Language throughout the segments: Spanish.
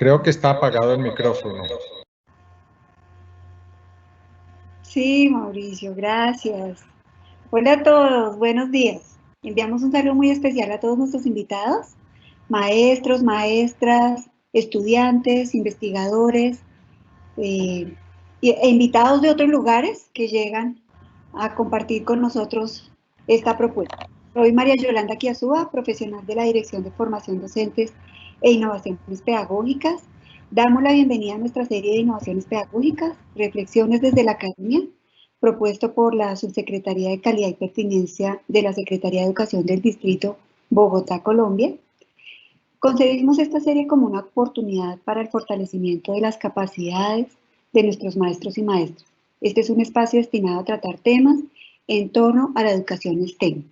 Creo que está apagado el micrófono. Sí, Mauricio, gracias. Hola a todos, buenos días. Enviamos un saludo muy especial a todos nuestros invitados, maestros, maestras, estudiantes, investigadores e invitados de otros lugares que llegan a compartir con nosotros esta propuesta. Soy María Yolanda Quiazúa, profesional de la Dirección de Formación Docentes e Innovaciones Pedagógicas. Damos la bienvenida a nuestra serie de innovaciones pedagógicas, Reflexiones desde la Academia, propuesto por la Subsecretaría de Calidad y Pertinencia de la Secretaría de Educación del Distrito Bogotá, Colombia. Concebimos esta serie como una oportunidad para el fortalecimiento de las capacidades de nuestros maestros y maestras. Este es un espacio destinado a tratar temas en torno a la educación STEM.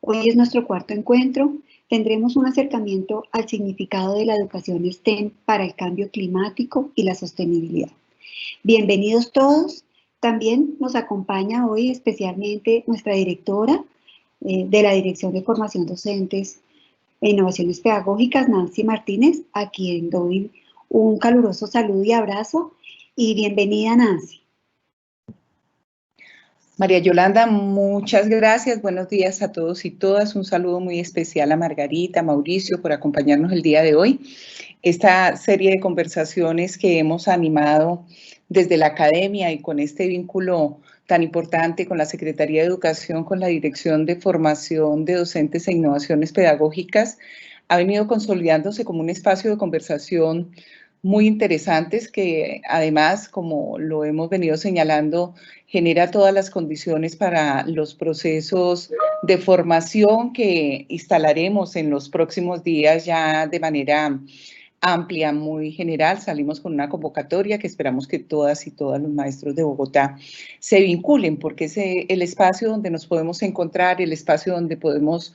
Hoy es nuestro cuarto encuentro. Tendremos un acercamiento al significado de la educación STEM para el cambio climático y la sostenibilidad. Bienvenidos todos. También nos acompaña hoy especialmente nuestra directora de la Dirección de Formación Docentes e Innovaciones Pedagógicas, Nancy Martínez, a quien doy un caluroso saludo y abrazo. Y bienvenida, Nancy. María Yolanda, muchas gracias. Buenos días a todos y todas. Un saludo muy especial a Margarita, a Mauricio, por acompañarnos el día de hoy. Esta serie de conversaciones que hemos animado desde la academia y con este vínculo tan importante con la Secretaría de Educación, con la Dirección de Formación de Docentes e Innovaciones Pedagógicas, ha venido consolidándose como un espacio de conversación muy interesantes que además, como lo hemos venido señalando, genera todas las condiciones para los procesos de formación que instalaremos en los próximos días ya de manera amplia, muy general. Salimos con una convocatoria que esperamos que todas y todos los maestros de Bogotá se vinculen, porque es el espacio donde nos podemos encontrar, el espacio donde podemos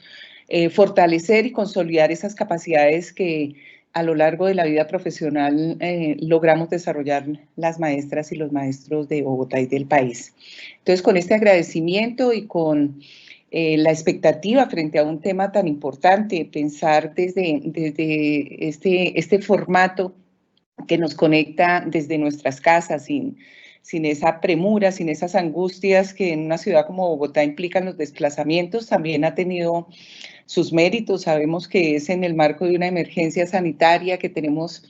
fortalecer y consolidar esas capacidades que a lo largo de la vida profesional logramos desarrollar las maestras y los maestros de Bogotá y del país. Entonces, con este agradecimiento y con la expectativa frente a un tema tan importante, pensar desde este formato que nos conecta desde nuestras casas, sin esa premura, sin esas angustias que en una ciudad como Bogotá implican los desplazamientos, también ha tenido sus méritos. Sabemos que es en el marco de una emergencia sanitaria que tenemos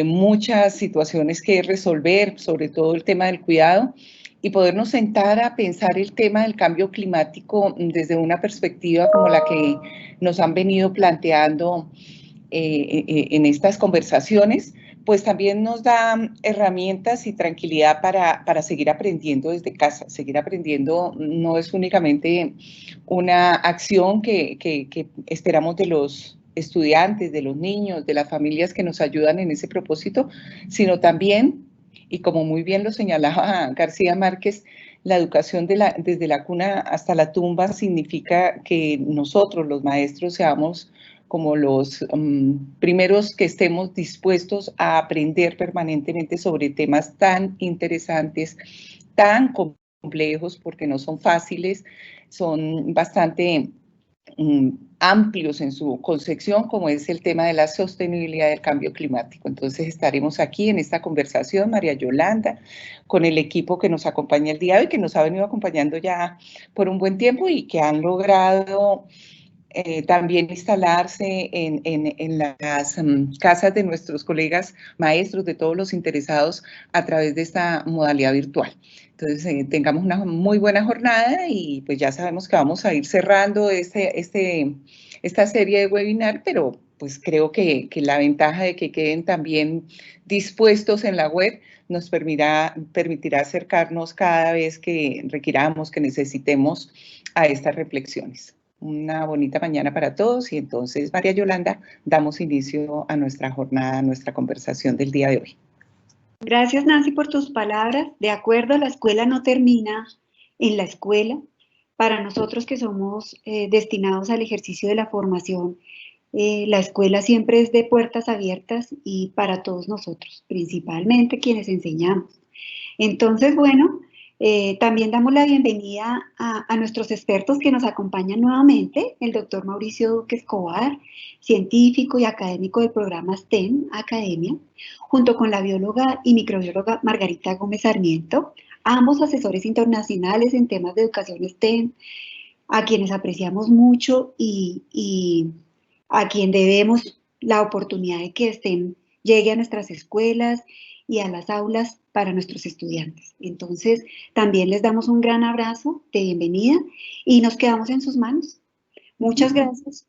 muchas situaciones que resolver, sobre todo el tema del cuidado, y podernos sentar a pensar el tema del cambio climático desde una perspectiva como la que nos han venido planteando en estas conversaciones, pues también nos da herramientas y tranquilidad para seguir aprendiendo desde casa. Seguir aprendiendo no es únicamente una acción que esperamos de los estudiantes, de los niños, de las familias que nos ayudan en ese propósito, sino también, y como muy bien lo señalaba García Márquez, la educación desde la cuna hasta la tumba significa que nosotros, los maestros, seamos como los primeros que estemos dispuestos a aprender permanentemente sobre temas tan interesantes, tan complejos, porque no son fáciles, son bastante amplios en su concepción, como es el tema de la sostenibilidad del cambio climático. Entonces estaremos aquí en esta conversación, María Yolanda, con el equipo que nos acompaña el día de hoy, que nos ha venido acompañando ya por un buen tiempo y que han logrado también instalarse en las casas de nuestros colegas maestros, de todos los interesados a través de esta modalidad virtual. Entonces, tengamos una muy buena jornada y pues ya sabemos que vamos a ir cerrando esta serie de webinar, pero pues creo que la ventaja de que queden también dispuestos en la web nos permitirá acercarnos cada vez que requiramos, que necesitemos a estas reflexiones. Una bonita mañana para todos y entonces, María Yolanda, damos inicio a nuestra jornada, a nuestra conversación del día de hoy. Gracias, Nancy, por tus palabras. De acuerdo, la escuela no termina en la escuela. Para nosotros que somos destinados al ejercicio de la formación, la escuela siempre es de puertas abiertas y para todos nosotros, principalmente quienes enseñamos. Entonces, bueno, También damos la bienvenida a nuestros expertos que nos acompañan nuevamente, el doctor Mauricio Duque Escobar, científico y académico del programa STEM Academia, junto con la bióloga y microbióloga Margarita Gómez Sarmiento, ambos asesores internacionales en temas de educación STEM, a quienes apreciamos mucho y a quien debemos la oportunidad de que STEM llegue a nuestras escuelas y a las aulas para nuestros estudiantes. Entonces, también les damos un gran abrazo de bienvenida y nos quedamos en sus manos. Muchas gracias.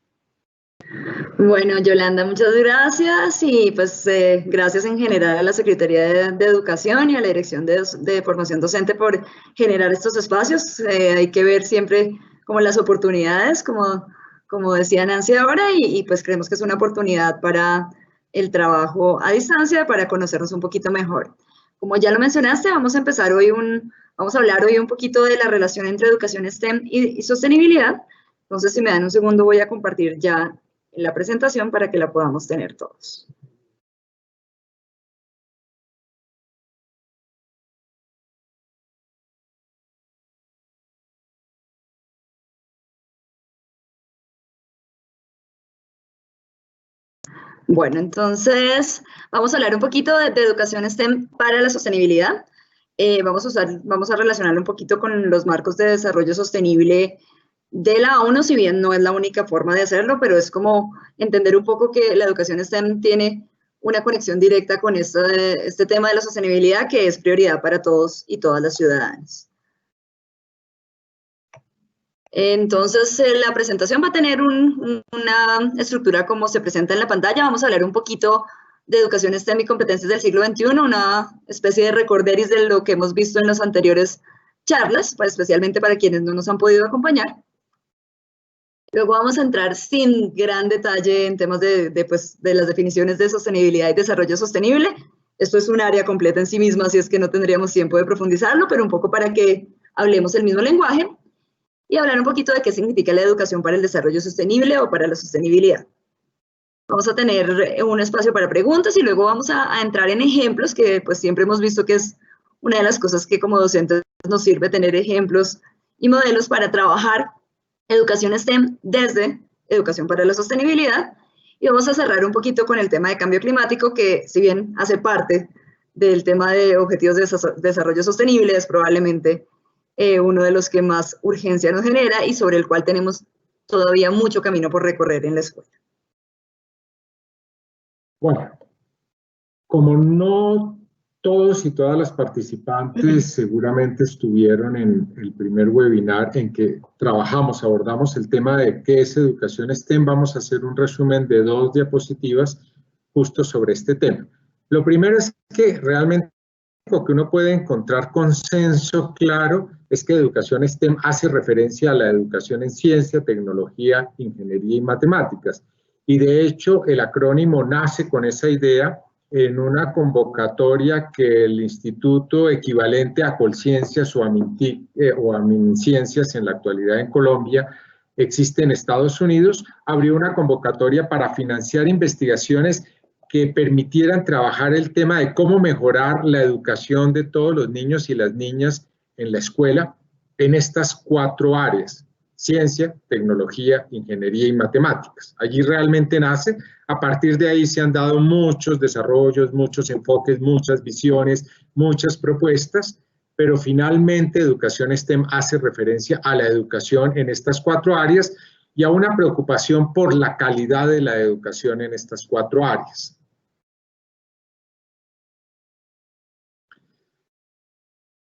Bueno, Yolanda, muchas gracias y pues gracias en general a la Secretaría de Educación y a la Dirección de Formación Docente por generar estos espacios. Hay que ver siempre como las oportunidades, como decía Nancy ahora, y pues creemos que es una oportunidad para el trabajo a distancia, para conocernos un poquito mejor. Como ya lo mencionaste, vamos a hablar hoy un poquito de la relación entre educación STEM y sostenibilidad. Entonces, si me dan un segundo, voy a compartir ya la presentación para que la podamos tener todos. Bueno, entonces vamos a hablar un poquito de educación STEM para la sostenibilidad. Vamos a relacionarlo un poquito con los marcos de desarrollo sostenible de la ONU, si bien no es la única forma de hacerlo, pero es como entender un poco que la educación STEM tiene una conexión directa con este tema de la sostenibilidad, que es prioridad para todos y todas las ciudadanas. Entonces, la presentación va a tener una estructura como se presenta en la pantalla. Vamos a hablar un poquito de educación STEM y competencias del siglo XXI, una especie de recorderis de lo que hemos visto en las anteriores charlas, pues especialmente para quienes no nos han podido acompañar. Luego vamos a entrar sin gran detalle en temas de las definiciones de sostenibilidad y desarrollo sostenible. Esto es un área completa en sí misma, así es que no tendríamos tiempo de profundizarlo, pero un poco para que hablemos el mismo lenguaje y hablar un poquito de qué significa la educación para el desarrollo sostenible o para la sostenibilidad. Vamos a tener un espacio para preguntas y luego vamos a entrar en ejemplos, que pues siempre hemos visto que es una de las cosas que como docentes nos sirve tener ejemplos y modelos para trabajar educación STEM desde educación para la sostenibilidad. Y vamos a cerrar un poquito con el tema de cambio climático, que si bien hace parte del tema de objetivos de desarrollo sostenible, es probablemente uno de los que más urgencia nos genera y sobre el cual tenemos todavía mucho camino por recorrer en la escuela. Bueno, como no todos y todas las participantes seguramente estuvieron en el primer webinar en que abordamos el tema de qué es educación STEM, vamos a hacer un resumen de 2 diapositivas justo sobre este tema. Lo primero es que realmente lo que uno puede encontrar consenso claro es que educación STEM hace referencia a la educación en ciencia, tecnología, ingeniería y matemáticas. Y de hecho el acrónimo nace con esa idea en una convocatoria que el instituto equivalente a Colciencias o a Miniciencias en la actualidad en Colombia existe en Estados Unidos, abrió una convocatoria para financiar investigaciones que permitieran trabajar el tema de cómo mejorar la educación de todos los niños y las niñas en la escuela en estas 4 áreas: ciencia, tecnología, ingeniería y matemáticas. Allí realmente nace. A partir de ahí se han dado muchos desarrollos, muchos enfoques, muchas visiones, muchas propuestas, pero finalmente educación STEM hace referencia a la educación en estas 4 áreas y a una preocupación por la calidad de la educación en estas 4 áreas.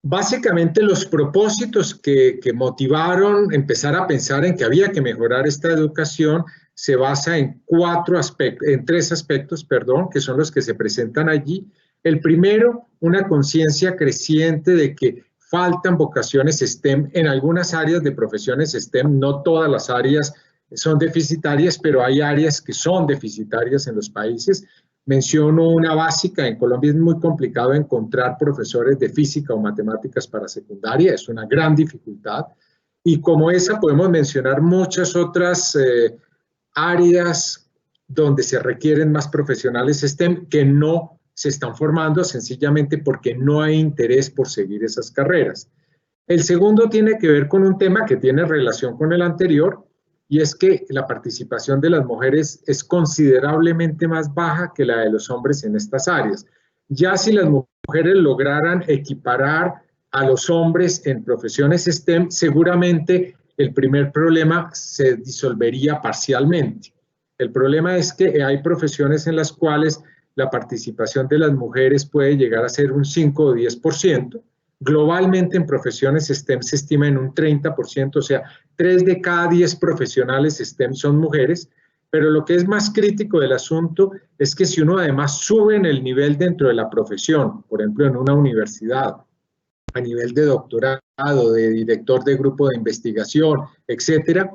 Básicamente los propósitos que motivaron empezar a pensar en que había que mejorar esta educación se basa en 3 aspectos, que son los que se presentan allí. El primero, una conciencia creciente de que faltan vocaciones STEM en algunas áreas de profesiones STEM. No todas las áreas son deficitarias, pero hay áreas que son deficitarias en los países. Menciono una básica: en Colombia es muy complicado encontrar profesores de física o matemáticas para secundaria, es una gran dificultad. Y como esa podemos mencionar muchas otras áreas donde se requieren más profesionales STEM que no se están formando sencillamente porque no hay interés por seguir esas carreras. El segundo tiene que ver con un tema que tiene relación con el anterior, y es que la participación de las mujeres es considerablemente más baja que la de los hombres en estas áreas. Ya si las mujeres lograran equiparar a los hombres en profesiones STEM, seguramente el primer problema se disolvería parcialmente. El problema es que hay profesiones en las cuales la participación de las mujeres puede llegar a ser un 5 o 10%. Globalmente en profesiones STEM se estima en un 30%, o sea, 3 de cada 10 profesionales STEM son mujeres, pero lo que es más crítico del asunto es que si uno además sube en el nivel dentro de la profesión, por ejemplo en una universidad, a nivel de doctorado, de director de grupo de investigación, etcétera,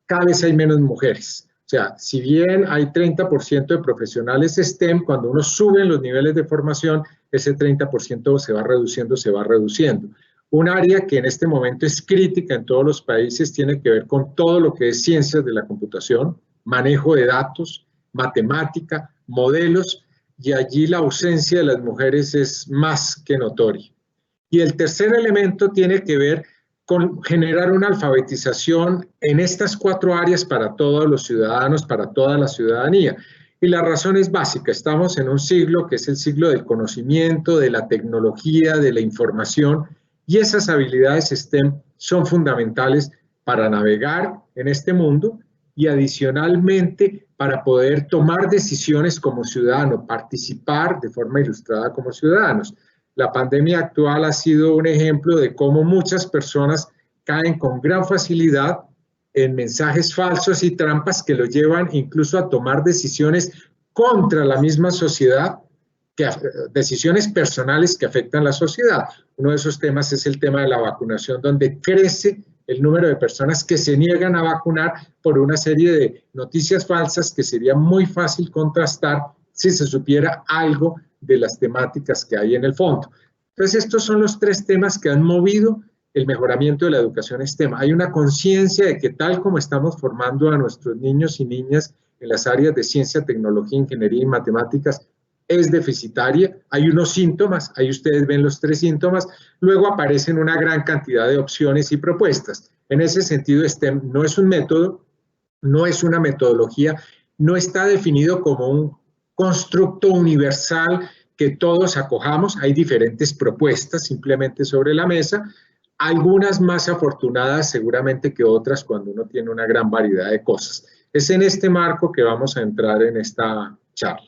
cada vez hay menos mujeres. O sea, si bien hay 30% de profesionales STEM, cuando uno sube en los niveles de formación, ese 30% se va reduciendo, se va reduciendo. Un área que en este momento es crítica en todos los países tiene que ver con todo lo que es ciencias de la computación, manejo de datos, matemática, modelos, y allí la ausencia de las mujeres es más que notoria. Y el tercer elemento tiene que ver con generar una alfabetización en estas 4 áreas para todos los ciudadanos, para toda la ciudadanía. Y la razón es básica, estamos en un siglo que es el siglo del conocimiento, de la tecnología, de la información, y esas habilidades STEM son fundamentales para navegar en este mundo y adicionalmente para poder tomar decisiones como ciudadano, participar de forma ilustrada como ciudadanos. La pandemia actual ha sido un ejemplo de cómo muchas personas caen con gran facilidad en mensajes falsos y trampas que los llevan incluso a tomar decisiones contra la misma sociedad, decisiones personales que afectan a la sociedad. Uno de esos temas es el tema de la vacunación, donde crece el número de personas que se niegan a vacunar por una serie de noticias falsas que sería muy fácil contrastar si se supiera algo de las temáticas que hay en el fondo. Entonces, estos son los 3 temas que han movido el mejoramiento de la educación STEM. Hay una conciencia de que tal como estamos formando a nuestros niños y niñas en las áreas de ciencia, tecnología, ingeniería y matemáticas, es deficitaria. Hay unos síntomas, ahí ustedes ven los 3 síntomas, luego aparecen una gran cantidad de opciones y propuestas. En ese sentido, STEM no es un método, no es una metodología, no está definido como un constructo universal que todos acojamos. Hay diferentes propuestas simplemente sobre la mesa, algunas más afortunadas seguramente que otras cuando uno tiene una gran variedad de cosas. Es en este marco que vamos a entrar en esta charla.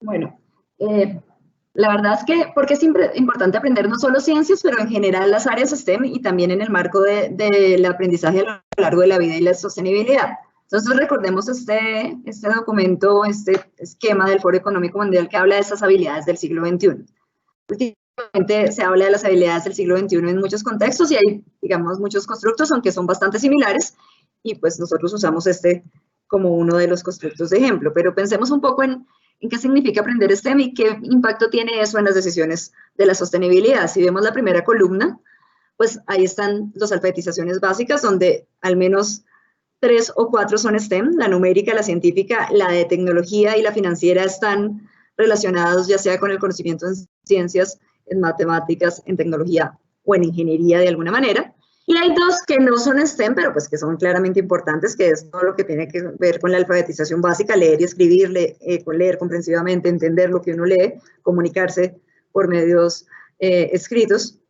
Bueno, la verdad es que porque es importante aprender no solo ciencias, pero en general las áreas STEM y también en el marco del aprendizaje a lo largo de la vida y la sostenibilidad. Entonces recordemos este documento, este esquema del Foro Económico Mundial que habla de esas habilidades del siglo XXI. Últimamente se habla de las habilidades del siglo XXI en muchos contextos y hay, digamos, muchos constructos, aunque son bastante similares, y pues nosotros usamos este como uno de los constructos de ejemplo. Pero pensemos un poco en qué significa aprender STEM y qué impacto tiene eso en las decisiones de la sostenibilidad. Si vemos la primera columna, pues ahí están las alfabetizaciones básicas, donde al menos 3 o 4 son STEM, la numérica, la científica, la de tecnología y la financiera están relacionados ya sea con el conocimiento en ciencias, en matemáticas, en tecnología o en ingeniería de alguna manera. Y hay 2 que no son STEM, pero pues que son claramente importantes, que es todo lo que tiene que ver con la alfabetización básica, leer y escribir, leer comprensivamente, entender lo que uno lee, comunicarse por medios escritos,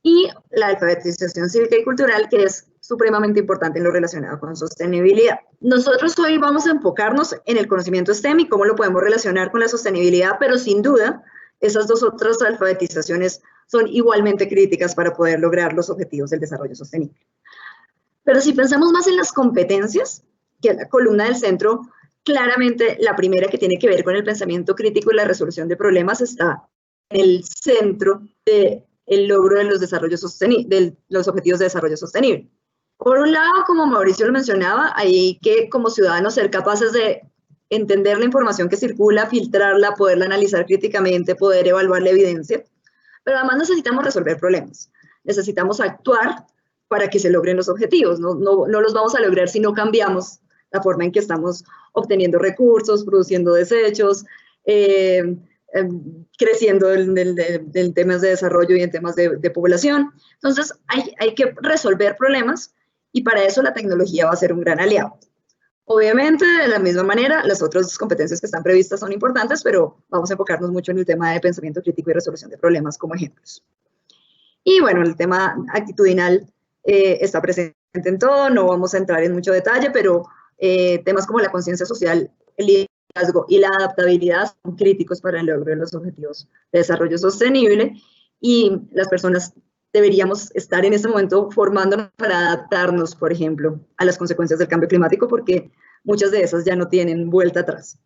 y la alfabetización cívica y cultural, que es supremamente importante en lo relacionado con sostenibilidad. Nosotros hoy vamos a enfocarnos en el conocimiento STEM y cómo lo podemos relacionar con la sostenibilidad, pero sin duda esas 2 otras alfabetizaciones son igualmente críticas para poder lograr los objetivos del desarrollo sostenible. Pero si pensamos más en las competencias, que es la columna del centro, claramente la primera, que tiene que ver con el pensamiento crítico y la resolución de problemas, está en el centro del logro de los objetivos de desarrollo sostenible. Por un lado, como Mauricio lo mencionaba, hay que como ciudadanos ser capaces de entender la información que circula, filtrarla, poderla analizar críticamente, poder evaluar la evidencia, pero además necesitamos resolver problemas, necesitamos actuar para que se logren los objetivos, no los vamos a lograr si no cambiamos la forma en que estamos obteniendo recursos, produciendo desechos, creciendo en temas de desarrollo y en temas de población. Entonces, hay que resolver problemas y para eso la tecnología va a ser un gran aliado. Obviamente, de la misma manera, las otras competencias que están previstas son importantes, pero vamos a enfocarnos mucho en el tema de pensamiento crítico y resolución de problemas como ejemplos. Y bueno, el tema actitudinal está presente en todo, no vamos a entrar en mucho detalle, pero temas como la conciencia social, el liderazgo y la adaptabilidad son críticos para el logro de los objetivos de desarrollo sostenible y las personas deberíamos estar en este momento formándonos para adaptarnos, por ejemplo, a las consecuencias del cambio climático, porque muchas de esas ya no tienen vuelta atrás.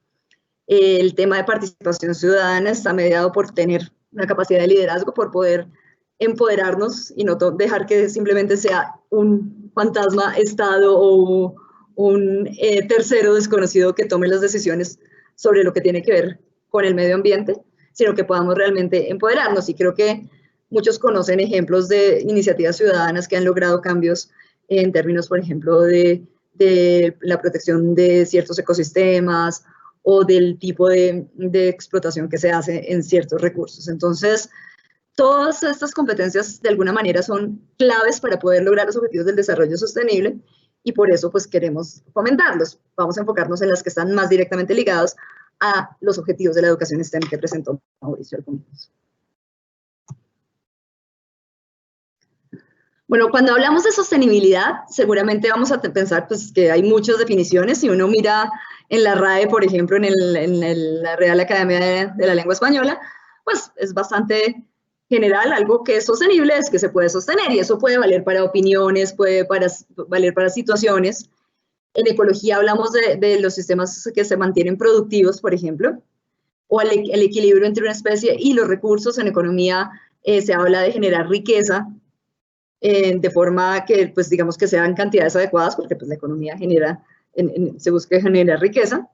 El tema de participación ciudadana está mediado por tener una capacidad de liderazgo, por poder empoderarnos y no dejar que simplemente sea un fantasma Estado o un tercero desconocido que tome las decisiones sobre lo que tiene que ver con el medio ambiente, sino que podamos realmente empoderarnos. Y creo que muchos conocen ejemplos de iniciativas ciudadanas que han logrado cambios en términos, por ejemplo, de la protección de ciertos ecosistemas o del tipo de explotación que se hace en ciertos recursos. Entonces, todas estas competencias de alguna manera son claves para poder lograr los objetivos del desarrollo sostenible y por eso pues queremos fomentarlos. Vamos a enfocarnos en las que están más directamente ligadas a los objetivos de la educación STEM que presentó Mauricio al comienzo. Bueno, cuando hablamos de sostenibilidad, seguramente vamos a pensar pues, que hay muchas definiciones. Si uno mira en la RAE, por ejemplo, en la Real Academia de la Lengua Española, pues es bastante general. Algo que es sostenible es que se puede sostener y eso puede valer para opiniones, puede valer para situaciones. En ecología hablamos de los sistemas que se mantienen productivos, por ejemplo, o el equilibrio entre una especie y los recursos. En economía se habla de generar riqueza, de forma que, pues, digamos que sean cantidades adecuadas, porque pues, la economía genera, se busca generar riqueza.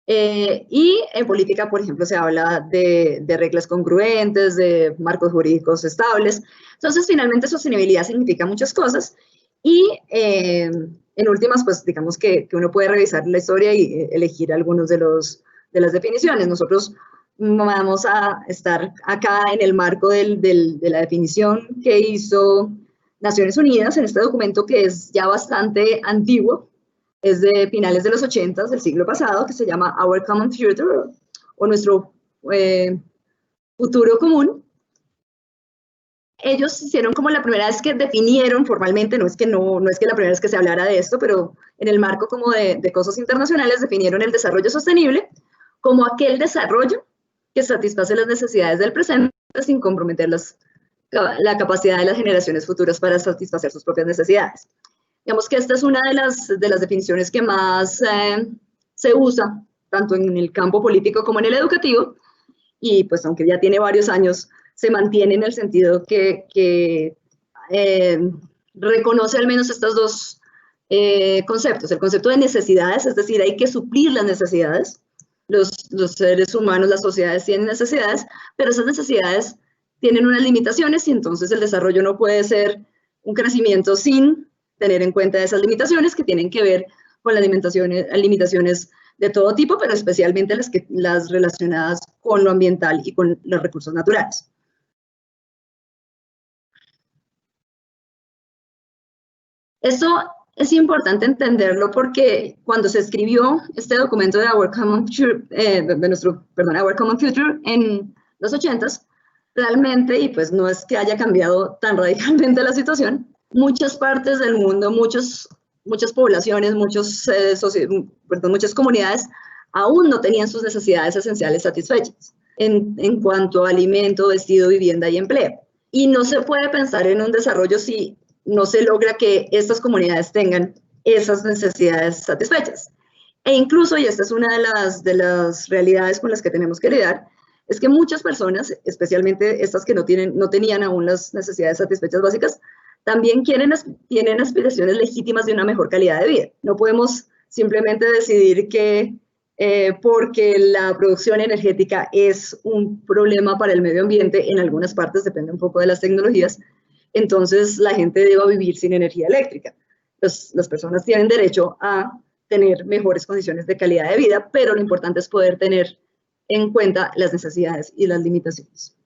Y en política, por ejemplo, se habla de reglas congruentes, de marcos jurídicos estables. Entonces, finalmente, sostenibilidad significa muchas cosas. Y en últimas, pues, digamos que uno puede revisar la historia y elegir algunos de las definiciones. Nosotros vamos a estar acá en el marco de la definición que hizo Naciones Unidas en este documento que es ya bastante antiguo, es de finales de los 80 del siglo pasado, que se llama Our Common Future, o nuestro futuro común. Ellos hicieron como la primera vez que definieron formalmente, no es que la primera vez que se hablara de esto, pero en el marco como de cosas internacionales definieron el desarrollo sostenible como aquel desarrollo que satisface las necesidades del presente sin comprometer la capacidad de las generaciones futuras para satisfacer sus propias necesidades. Digamos que esta es una de las definiciones que más se usa, tanto en el campo político como en el educativo, y pues aunque ya tiene varios años, se mantiene en el sentido que reconoce al menos estos dos conceptos. El concepto de necesidades, es decir, hay que suplir las necesidades. Los seres humanos, las sociedades tienen necesidades, pero esas necesidades tienen unas limitaciones y entonces el desarrollo no puede ser un crecimiento sin tener en cuenta esas limitaciones que tienen que ver con las limitaciones de todo tipo, pero especialmente las relacionadas con lo ambiental y con los recursos naturales. Esto es importante entenderlo porque cuando se escribió este documento de Our Common Future, Our Common Future en los 80s, realmente, y pues no es que haya cambiado tan radicalmente la situación, muchas partes del mundo, muchas poblaciones, muchas comunidades aún no tenían sus necesidades esenciales satisfechas en cuanto a alimento, vestido, vivienda y empleo. Y no se puede pensar en un desarrollo si no se logra que estas comunidades tengan esas necesidades satisfechas. E incluso, y esta es una de las realidades con las que tenemos que lidiar, es que muchas personas, especialmente estas que no tenían aún las necesidades satisfechas básicas, también tienen aspiraciones legítimas de una mejor calidad de vida. No podemos simplemente decidir que porque la producción energética es un problema para el medio ambiente, en algunas partes depende un poco de las tecnologías, entonces la gente deba vivir sin energía eléctrica. Las personas tienen derecho a tener mejores condiciones de calidad de vida, pero lo importante es poder tener en cuenta las necesidades y las limitaciones.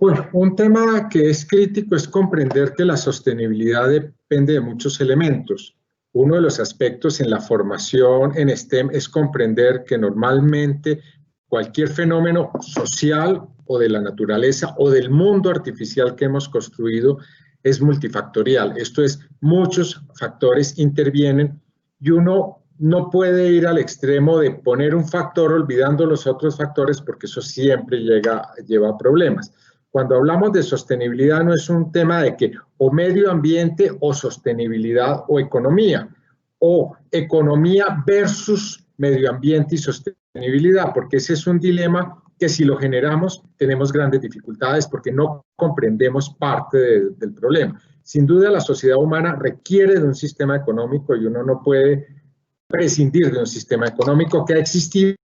Bueno, un tema que es crítico es comprender que la sostenibilidad depende de muchos elementos. Uno de los aspectos en la formación en STEM es comprender que normalmente cualquier fenómeno social o de la naturaleza o del mundo artificial que hemos construido es multifactorial. Esto es, muchos factores intervienen y uno no puede ir al extremo de poner un factor olvidando los otros factores porque eso siempre lleva a problemas. Cuando hablamos de sostenibilidad no es un tema de que o medio ambiente o sostenibilidad o economía versus medio ambiente y sostenibilidad, porque ese es un dilema que si lo generamos tenemos grandes dificultades porque no comprendemos parte del problema. Sin duda la sociedad humana requiere de un sistema económico y uno no puede prescindir de un sistema económico que ha existido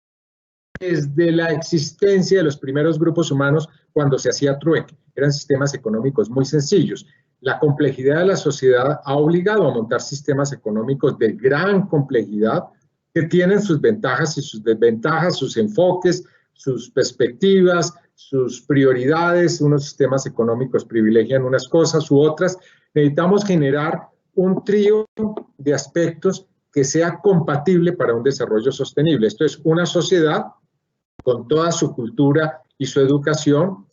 desde la existencia de los primeros grupos humanos cuando se hacía trueque. Eran sistemas económicos muy sencillos. La complejidad de la sociedad ha obligado a montar sistemas económicos de gran complejidad que tienen sus ventajas y sus desventajas, sus enfoques, sus perspectivas, sus prioridades. Unos sistemas económicos privilegian unas cosas u otras. Necesitamos generar un trío de aspectos que sea compatible para un desarrollo sostenible. Esto es una sociedad con toda su cultura y su educación.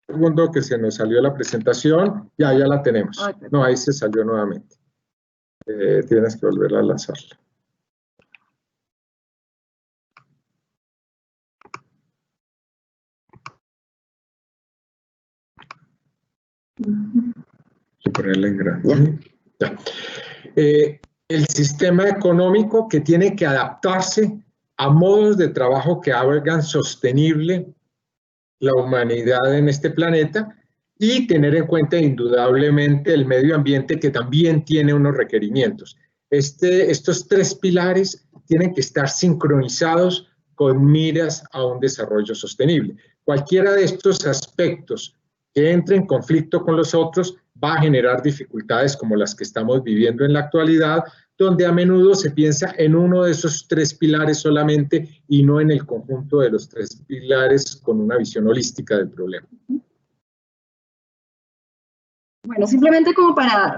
Un segundo que se nos salió la presentación, ya la tenemos. No, ahí se salió nuevamente. Tienes que volver a lanzarla. Voy a ponerla en grande. Ya. El sistema económico que tiene que adaptarse a modos de trabajo que hagan sostenible la humanidad en este planeta y tener en cuenta indudablemente el medio ambiente que también tiene unos requerimientos. Estos tres pilares tienen que estar sincronizados con miras a un desarrollo sostenible. Cualquiera de estos aspectos que entre en conflicto con los otros va a generar dificultades como las que estamos viviendo en la actualidad, donde a menudo se piensa en uno de esos tres pilares solamente y no en el conjunto de los tres pilares con una visión holística del problema. Bueno, simplemente como para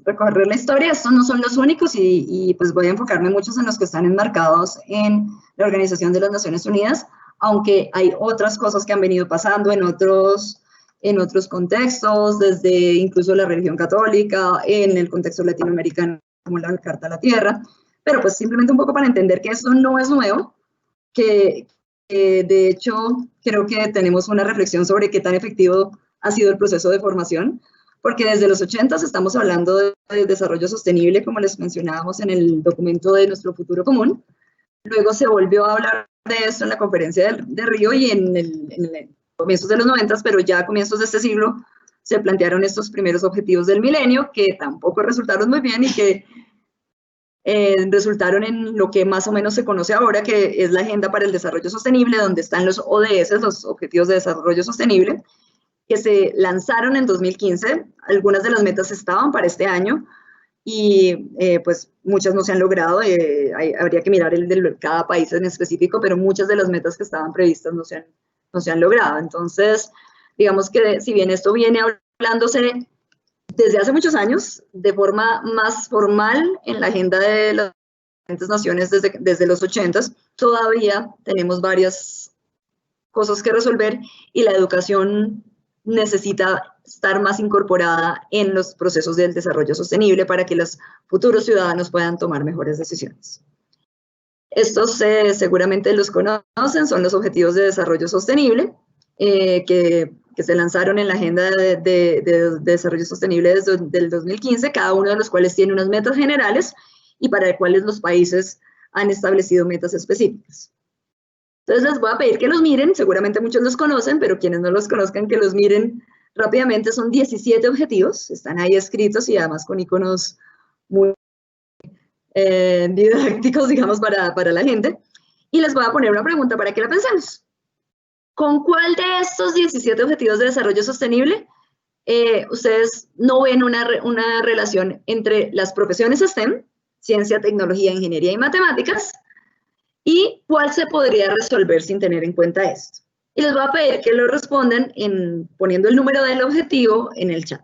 recorrer la historia, estos no son los únicos y pues voy a enfocarme muchos en los que están enmarcados en la Organización de las Naciones Unidas, aunque hay otras cosas que han venido pasando en otros contextos, desde incluso la religión católica, en el contexto latinoamericano, como la Carta a la Tierra, pero pues simplemente un poco para entender que esto no es nuevo, que de hecho creo que tenemos una reflexión sobre qué tan efectivo ha sido el proceso de formación, porque desde los 80s estamos hablando de desarrollo sostenible, como les mencionábamos en el documento de Nuestro Futuro Común. Luego se volvió a hablar de esto en la conferencia de Río y en comienzos de los 90s, pero ya a comienzos de este siglo se plantearon estos primeros objetivos del milenio, que tampoco resultaron muy bien y que resultaron en lo que más o menos se conoce ahora, que es la Agenda para el Desarrollo Sostenible, donde están los ODS, los Objetivos de Desarrollo Sostenible, que se lanzaron en 2015. Algunas de las metas estaban para este año y pues muchas no se han logrado. Habría que mirar el de cada país en específico, pero muchas de las metas que estaban previstas no se han logrado. Entonces, digamos que si bien esto viene hablándose desde hace muchos años, de forma más formal en la agenda de las diferentes naciones desde los 80s, todavía tenemos varias cosas que resolver y la educación necesita estar más incorporada en los procesos del desarrollo sostenible para que los futuros ciudadanos puedan tomar mejores decisiones. Estos seguramente los conocen, son los Objetivos de Desarrollo Sostenible, que se lanzaron en la Agenda de Desarrollo Sostenible desde el 2015, cada uno de los cuales tiene unas metas generales y para las cuales los países han establecido metas específicas. Entonces les voy a pedir que los miren, seguramente muchos los conocen, pero quienes no los conozcan que los miren rápidamente. Son 17 objetivos, están ahí escritos y además con iconos muy didácticos, digamos, para la gente. Y les voy a poner una pregunta para que la pensemos. ¿Con cuál de estos 17 objetivos de desarrollo sostenible ustedes no ven una relación entre las profesiones STEM, ciencia, tecnología, ingeniería y matemáticas, y cuál se podría resolver sin tener en cuenta esto. Y les voy a pedir que lo respondan poniendo el número del objetivo en el chat.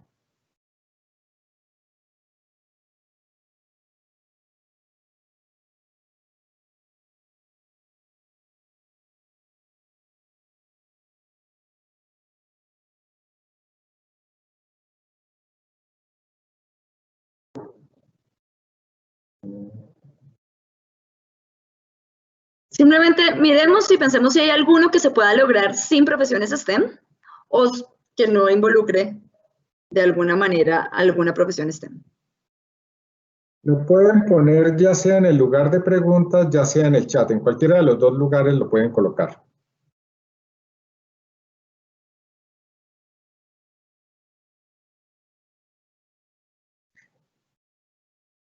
Simplemente miremos y pensemos si hay alguno que se pueda lograr sin profesiones STEM o que no involucre de alguna manera alguna profesión STEM. Lo pueden poner ya sea en el lugar de preguntas, ya sea en el chat. En cualquiera de los dos lugares lo pueden colocar.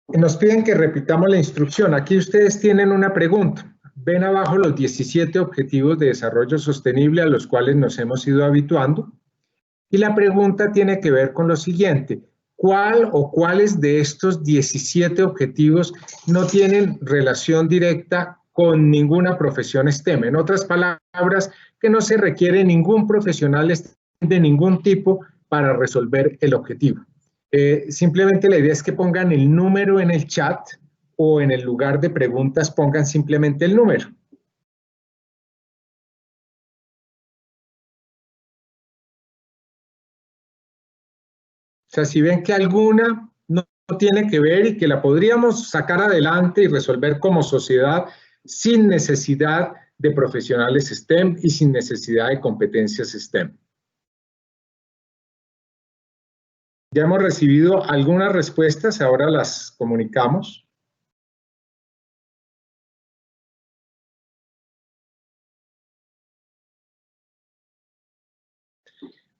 Nos piden que repitamos la instrucción. Aquí ustedes tienen una pregunta. Ven abajo los 17 objetivos de desarrollo sostenible a los cuales nos hemos ido habituando. Y la pregunta tiene que ver con lo siguiente. ¿Cuál o cuáles de estos 17 objetivos no tienen relación directa con ninguna profesión STEM? En otras palabras, que no se requiere ningún profesional STEM de ningún tipo para resolver el objetivo. Simplemente la idea es que pongan el número en el chat o en el lugar de preguntas pongan simplemente el número. O sea, si ven que alguna no tiene que ver y que la podríamos sacar adelante y resolver como sociedad sin necesidad de profesionales STEM y sin necesidad de competencias STEM. Ya hemos recibido algunas respuestas, ahora las comunicamos.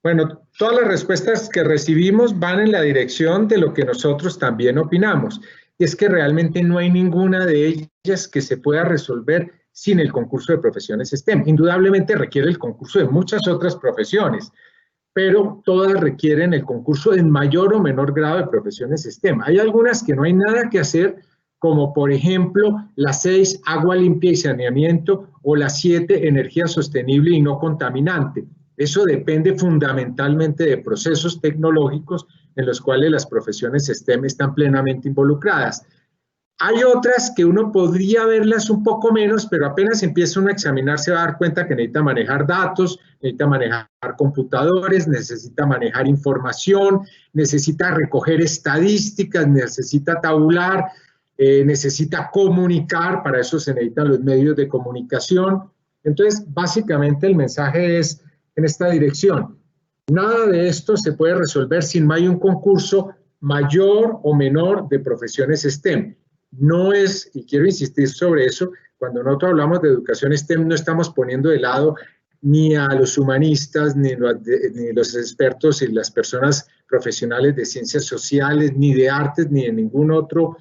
Bueno, todas las respuestas que recibimos van en la dirección de lo que nosotros también opinamos. Y es que realmente no hay ninguna de ellas que se pueda resolver sin el concurso de profesiones STEM. Indudablemente requiere el concurso de muchas otras profesiones, pero todas requieren el concurso en mayor o menor grado de profesiones STEM. Hay algunas que no hay nada que hacer, como por ejemplo las 6, agua limpia y saneamiento, o las 7, energía sostenible y no contaminante. Eso depende fundamentalmente de procesos tecnológicos en los cuales las profesiones STEM están plenamente involucradas. Hay otras que uno podría verlas un poco menos, pero apenas empieza uno a examinar se va a dar cuenta que necesita manejar datos, necesita manejar computadores, necesita manejar información, necesita recoger estadísticas, necesita tabular, necesita comunicar, para eso se necesitan los medios de comunicación. Entonces, básicamente el mensaje es en esta dirección. Nada de esto se puede resolver sin hay un concurso mayor o menor de profesiones STEM. No es, y quiero insistir sobre eso, cuando nosotros hablamos de educación STEM no estamos poniendo de lado ni a los humanistas, ni los expertos y las personas profesionales de ciencias sociales, ni de artes, ni de ningún otro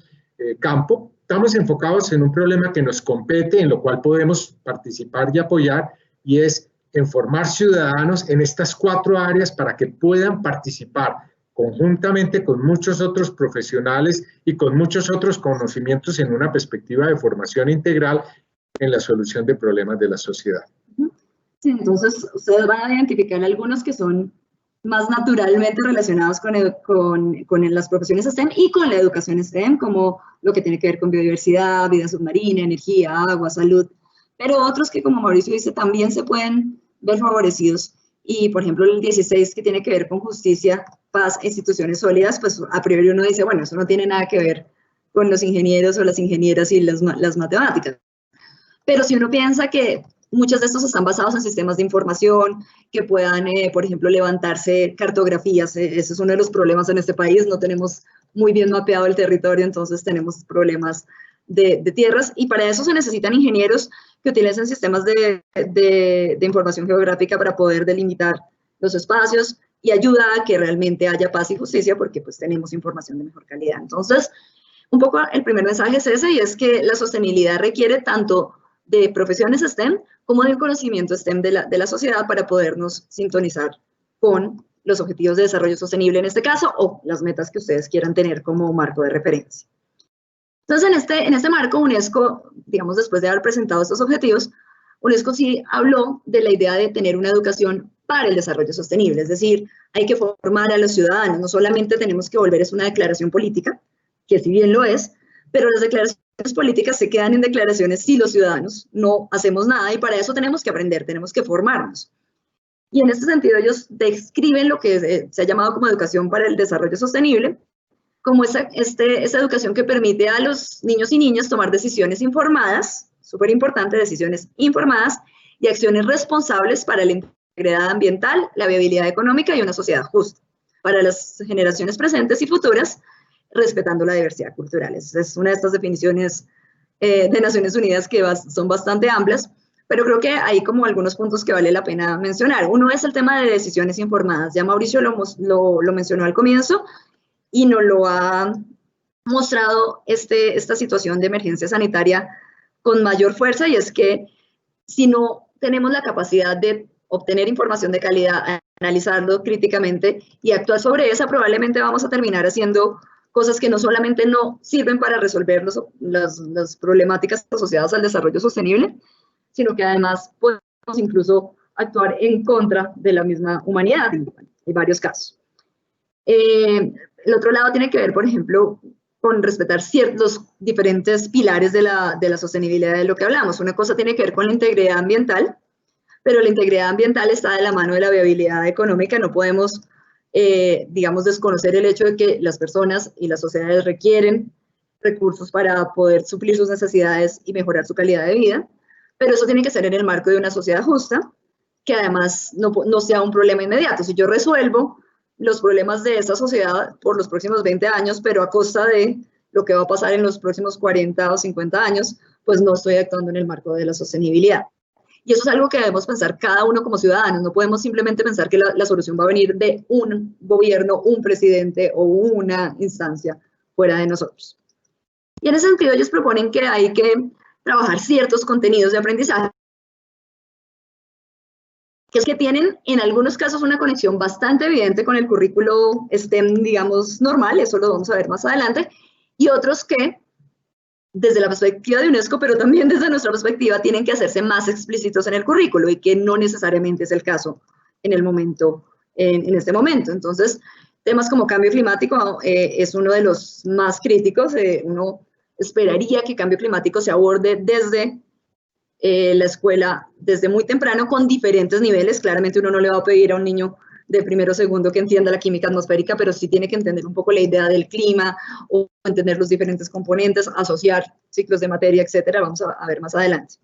campo. Estamos enfocados en un problema que nos compete, en lo cual podemos participar y apoyar, y es en formar ciudadanos en estas 4 áreas para que puedan participar conjuntamente con muchos otros profesionales y con muchos otros conocimientos en una perspectiva de formación integral en la solución de problemas de la sociedad. Sí, entonces ustedes van a identificar algunos que son más naturalmente relacionados con las profesiones STEM y con la educación STEM, como lo que tiene que ver con biodiversidad, vida submarina, energía, agua, salud, pero otros que, como Mauricio dice, también se pueden ver favorecidos. Y, por ejemplo, el 16, que tiene que ver con justicia, paz e instituciones sólidas, pues a priori uno dice, bueno, eso no tiene nada que ver con los ingenieros o las ingenieras y las matemáticas. Pero si uno piensa que muchos de estos están basados en sistemas de información, que puedan, por ejemplo, levantarse cartografías, ese es uno de los problemas en este país, no tenemos muy bien mapeado el territorio, entonces tenemos problemas de tierras, y para eso se necesitan ingenieros que utilicen sistemas de información geográfica para poder delimitar los espacios y ayuda a que realmente haya paz y justicia, porque pues tenemos información de mejor calidad. Entonces, un poco el primer mensaje es ese, y es que la sostenibilidad requiere tanto de profesiones STEM como del conocimiento STEM de la sociedad para podernos sintonizar con los objetivos de desarrollo sostenible en este caso, o las metas que ustedes quieran tener como marco de referencia. Entonces, en este marco, UNESCO, digamos, después de haber presentado estos objetivos, UNESCO sí habló de la idea de tener una educación para el desarrollo sostenible, es decir, hay que formar a los ciudadanos, no solamente tenemos que volver, es una declaración política, que si bien lo es, pero las declaraciones políticas se quedan en declaraciones si los ciudadanos no hacemos nada, y para eso tenemos que aprender, tenemos que formarnos. Y en este sentido ellos describen lo que se ha llamado como educación para el desarrollo sostenible, como esa educación que permite a los niños y niñas tomar decisiones informadas, súper importante, decisiones informadas y acciones responsables para la integridad ambiental, la viabilidad económica y una sociedad justa para las generaciones presentes y futuras, respetando la diversidad cultural. Esa es una de estas definiciones de Naciones Unidas que son bastante amplias, pero creo que hay como algunos puntos que vale la pena mencionar. Uno es el tema de decisiones informadas. Ya Mauricio lo mencionó al comienzo y nos lo ha mostrado esta situación de emergencia sanitaria con mayor fuerza, y es que si no tenemos la capacidad de obtener información de calidad, analizarlo críticamente y actuar sobre esa, probablemente vamos a terminar haciendo cosas que no solamente no sirven para resolver las problemáticas asociadas al desarrollo sostenible, sino que además podemos incluso actuar en contra de la misma humanidad en varios casos. El otro lado tiene que ver, por ejemplo, con respetar ciertos diferentes pilares de la sostenibilidad de lo que hablamos. Una cosa tiene que ver con la integridad ambiental, pero la integridad ambiental está de la mano de la viabilidad económica. No podemos, digamos, desconocer el hecho de que las personas y las sociedades requieren recursos para poder suplir sus necesidades y mejorar su calidad de vida, pero eso tiene que ser en el marco de una sociedad justa, que además no sea un problema inmediato. Si yo resuelvo los problemas de esta sociedad por los próximos 20 años, pero a costa de lo que va a pasar en los próximos 40 o 50 años, pues no estoy actuando en el marco de la sostenibilidad. Y eso es algo que debemos pensar cada uno como ciudadanos. No podemos simplemente pensar que la solución va a venir de un gobierno, un presidente o una instancia fuera de nosotros. Y en ese sentido ellos proponen que hay que trabajar ciertos contenidos de aprendizaje que tienen en algunos casos una conexión bastante evidente con el currículo STEM, digamos, normal, eso lo vamos a ver más adelante, y otros que, desde la perspectiva de UNESCO, pero también desde nuestra perspectiva, tienen que hacerse más explícitos en el currículo, y que no necesariamente es el caso en este momento. Entonces, temas como cambio climático es uno de los más críticos. Uno esperaría que cambio climático se aborde desde la escuela desde muy temprano con diferentes niveles. Claramente uno no le va a pedir a un niño de primero o segundo que entienda la química atmosférica, pero sí tiene que entender un poco la idea del clima o entender los diferentes componentes, asociar ciclos de materia, etcétera. Vamos a ver más adelante.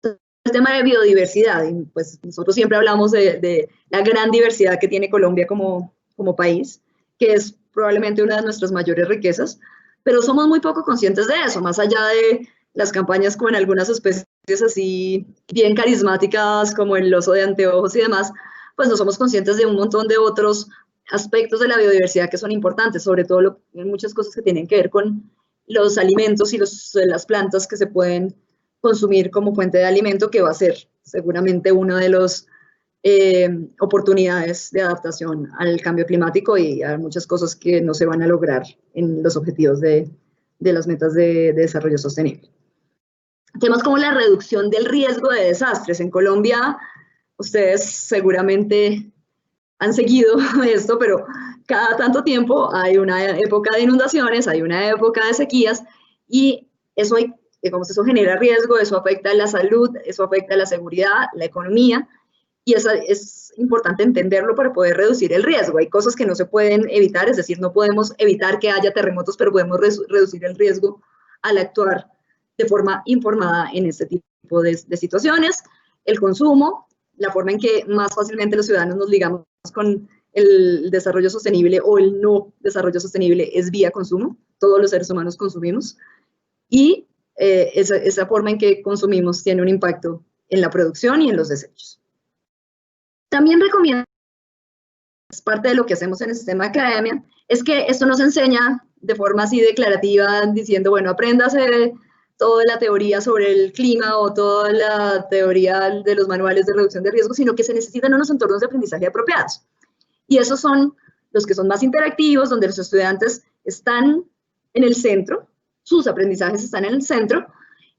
Entonces, el tema de biodiversidad, y pues nosotros siempre hablamos de la gran diversidad que tiene Colombia como país, que es probablemente una de nuestras mayores riquezas, pero somos muy poco conscientes de eso, más allá de las campañas como en algunas especies así bien carismáticas como el oso de anteojos y demás, pues no somos conscientes de un montón de otros aspectos de la biodiversidad que son importantes, sobre todo en muchas cosas que tienen que ver con los alimentos y las plantas que se pueden consumir como fuente de alimento, que va a ser seguramente una de las oportunidades de adaptación al cambio climático y a muchas cosas que no se van a lograr en los objetivos de las metas de desarrollo sostenible. Temas como la reducción del riesgo de desastres. En Colombia, ustedes seguramente han seguido esto, pero cada tanto tiempo hay una época de inundaciones, hay una época de sequías, y eso genera riesgo, eso afecta a la salud, eso afecta a la seguridad, la economía, y eso es importante entenderlo para poder reducir el riesgo. Hay cosas que no se pueden evitar, es decir, no podemos evitar que haya terremotos, pero podemos reducir el riesgo al actuar de forma informada en este tipo de situaciones. El consumo, la forma en que más fácilmente los ciudadanos nos ligamos con el desarrollo sostenible o el no desarrollo sostenible es vía consumo. Todos los seres humanos consumimos, y esa forma en que consumimos tiene un impacto en la producción y en los desechos. También recomiendo, es parte de lo que hacemos en el sistema de academia, es que esto nos enseña de forma así declarativa, diciendo, bueno, apréndase toda la teoría sobre el clima o toda la teoría de los manuales de reducción de riesgo, sino que se necesitan unos entornos de aprendizaje apropiados. Y esos son los que son más interactivos, donde los estudiantes están en el centro, sus aprendizajes están en el centro,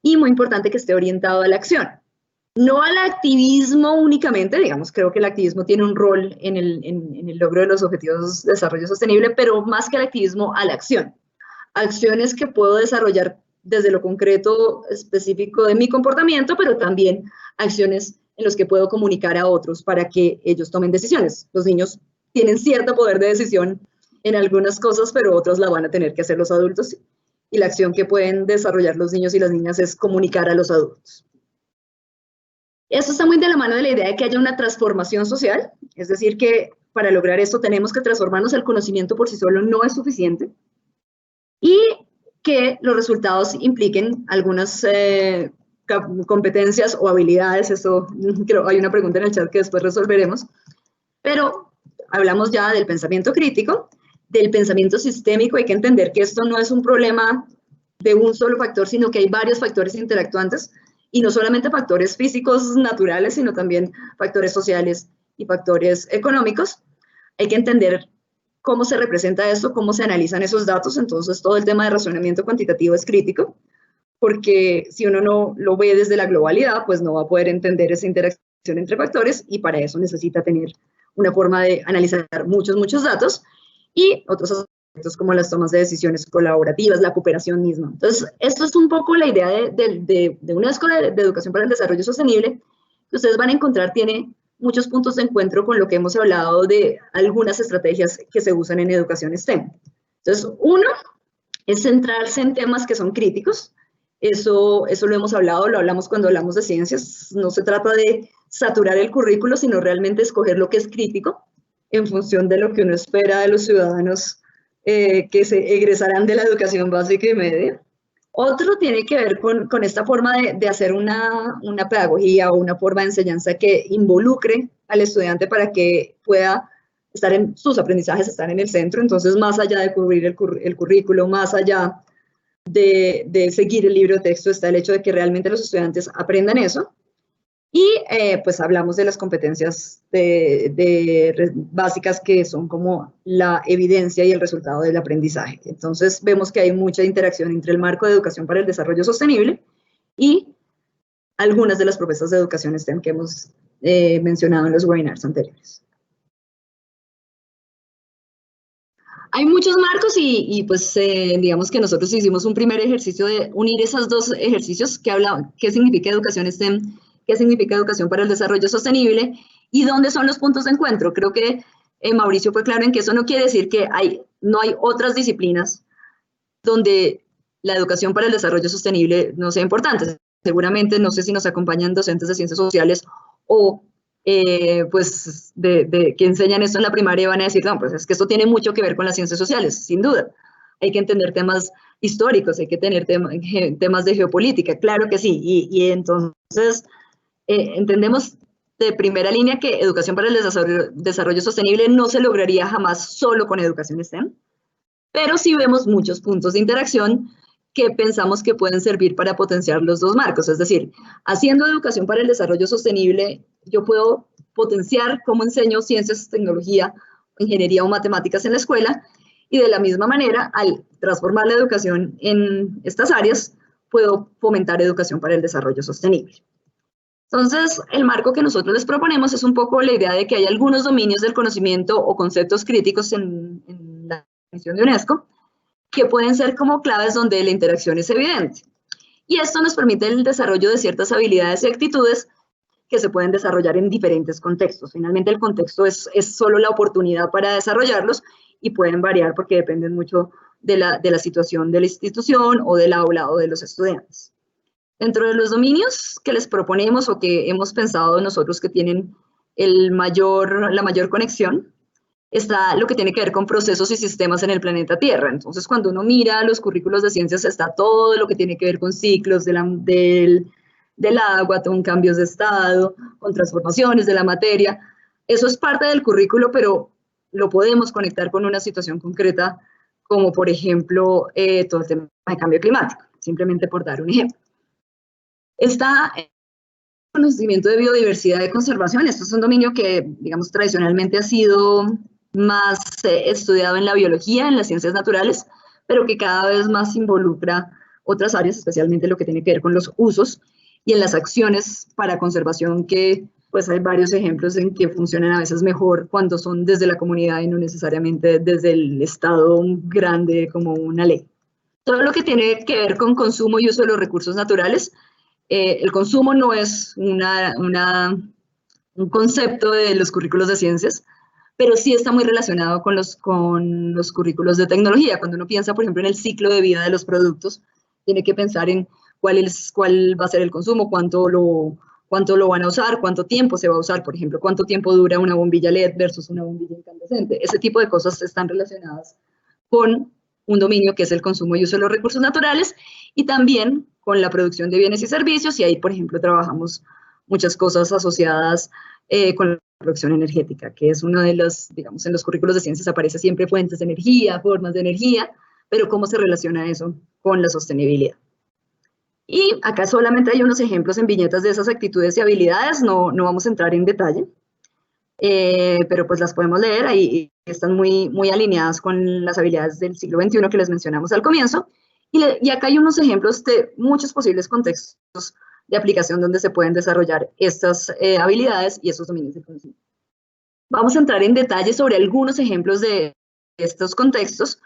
y muy importante que esté orientado a la acción. No al activismo únicamente, digamos, creo que el activismo tiene un rol en el logro de los objetivos de desarrollo sostenible, pero más que el activismo, a la acción. Acciones que puedo desarrollar desde lo concreto específico de mi comportamiento, pero también acciones en las que puedo comunicar a otros para que ellos tomen decisiones. Los niños tienen cierto poder de decisión en algunas cosas, pero otras la van a tener que hacer los adultos. Y la acción que pueden desarrollar los niños y las niñas es comunicar a los adultos. Esto está muy de la mano de la idea de que haya una transformación social, es decir, que para lograr esto tenemos que transformarnos, el conocimiento por sí solo no es suficiente, y que los resultados impliquen algunas competencias o habilidades. Esto, creo, hay una pregunta en el chat que después resolveremos, pero hablamos ya del pensamiento crítico, del pensamiento sistémico. Hay que entender que esto no es un problema de un solo factor, sino que hay varios factores interactuantes, y no solamente factores físicos naturales, sino también factores sociales y factores económicos. Hay que entender cómo se representa esto, cómo se analizan esos datos. Entonces, todo el tema de razonamiento cuantitativo es crítico, porque si uno no lo ve desde la globalidad, pues no va a poder entender esa interacción entre factores, y para eso necesita tener una forma de analizar muchos datos, y otros aspectos como las tomas de decisiones colaborativas, la cooperación misma. Entonces, esto es un poco la idea de UNESCO de Educación para el Desarrollo Sostenible, que ustedes van a encontrar tiene muchos puntos de encuentro con lo que hemos hablado de algunas estrategias que se usan en educación STEM. Entonces, uno es centrarse en temas que son críticos. Eso lo hemos hablado, lo hablamos cuando hablamos de ciencias. No se trata de saturar el currículo, sino realmente escoger lo que es crítico en función de lo que uno espera de los ciudadanos que se egresarán de la educación básica y media. Otro tiene que ver con esta forma de hacer una pedagogía o una forma de enseñanza que involucre al estudiante para que pueda estar en sus aprendizajes, estar en el centro. Entonces, más allá de cubrir el currículo, más allá de seguir el libro de texto, está el hecho de que realmente los estudiantes aprendan eso. Y pues hablamos de las competencias básicas, que son como la evidencia y el resultado del aprendizaje. Entonces vemos que hay mucha interacción entre el marco de educación para el desarrollo sostenible y algunas de las propuestas de educación STEM que hemos mencionado en los webinars anteriores. Hay muchos marcos y pues digamos que nosotros hicimos un primer ejercicio de unir esos dos ejercicios que hablaban qué significa educación STEM, qué significa educación para el desarrollo sostenible y dónde son los puntos de encuentro. Creo que Mauricio fue claro en que eso no quiere decir que no hay otras disciplinas donde la educación para el desarrollo sostenible no sea importante. Seguramente, no sé si nos acompañan docentes de ciencias sociales o pues que enseñan esto en la primaria, van a decir, no, pues es que esto tiene mucho que ver con las ciencias sociales, sin duda. Hay que entender temas históricos, hay que tener temas de geopolítica, claro que sí, y entonces entendemos de primera línea que educación para el desarrollo sostenible no se lograría jamás solo con educación STEM, pero sí vemos muchos puntos de interacción que pensamos que pueden servir para potenciar los dos marcos. Es decir, haciendo educación para el desarrollo sostenible, yo puedo potenciar cómo enseño ciencias, tecnología, ingeniería o matemáticas en la escuela, y de la misma manera, al transformar la educación en estas áreas, puedo fomentar educación para el desarrollo sostenible. Entonces, el marco que nosotros les proponemos es un poco la idea de que hay algunos dominios del conocimiento o conceptos críticos en la definición de UNESCO que pueden ser como claves donde la interacción es evidente. Y esto nos permite el desarrollo de ciertas habilidades y actitudes que se pueden desarrollar en diferentes contextos. Finalmente, el contexto es solo la oportunidad para desarrollarlos y pueden variar porque dependen mucho de la situación de la institución o del aula o de los estudiantes. Dentro de los dominios que les proponemos o que hemos pensado nosotros que tienen la mayor conexión, está lo que tiene que ver con procesos y sistemas en el planeta Tierra. Entonces, cuando uno mira los currículos de ciencias, está todo lo que tiene que ver con ciclos del agua, con cambios de estado, con transformaciones de la materia. Eso es parte del currículo, pero lo podemos conectar con una situación concreta, como por ejemplo todo el tema de cambio climático, simplemente por dar un ejemplo. Está el conocimiento de biodiversidad y conservación. Esto es un dominio que, digamos, tradicionalmente ha sido más estudiado en la biología, en las ciencias naturales, pero que cada vez más involucra otras áreas, especialmente lo que tiene que ver con los usos y en las acciones para conservación, que pues hay varios ejemplos en que funcionan a veces mejor cuando son desde la comunidad y no necesariamente desde el Estado grande como una ley. Todo lo que tiene que ver con consumo y uso de los recursos naturales, el consumo no es un concepto de los currículos de ciencias, pero sí está muy relacionado con los currículos de tecnología. Cuando uno piensa, por ejemplo, en el ciclo de vida de los productos, tiene que pensar en cuál va a ser el consumo, cuánto lo van a usar, cuánto tiempo se va a usar, por ejemplo, cuánto tiempo dura una bombilla LED versus una bombilla incandescente. Ese tipo de cosas están relacionadas con un dominio que es el consumo y uso de los recursos naturales y también con la producción de bienes y servicios, y ahí, por ejemplo, trabajamos muchas cosas asociadas con la producción energética, que es uno de los, digamos, en los currículos de ciencias aparece siempre fuentes de energía, formas de energía, pero cómo se relaciona eso con la sostenibilidad. Y acá solamente hay unos ejemplos en viñetas de esas actitudes y habilidades, no vamos a entrar en detalle, pero pues las podemos leer, ahí están muy alineadas con las habilidades del siglo XXI que les mencionamos al comienzo, y acá hay unos ejemplos de muchos posibles contextos de aplicación donde se pueden desarrollar estas habilidades y estos dominios del conocimiento. Vamos a entrar en detalle sobre algunos ejemplos de estos contextos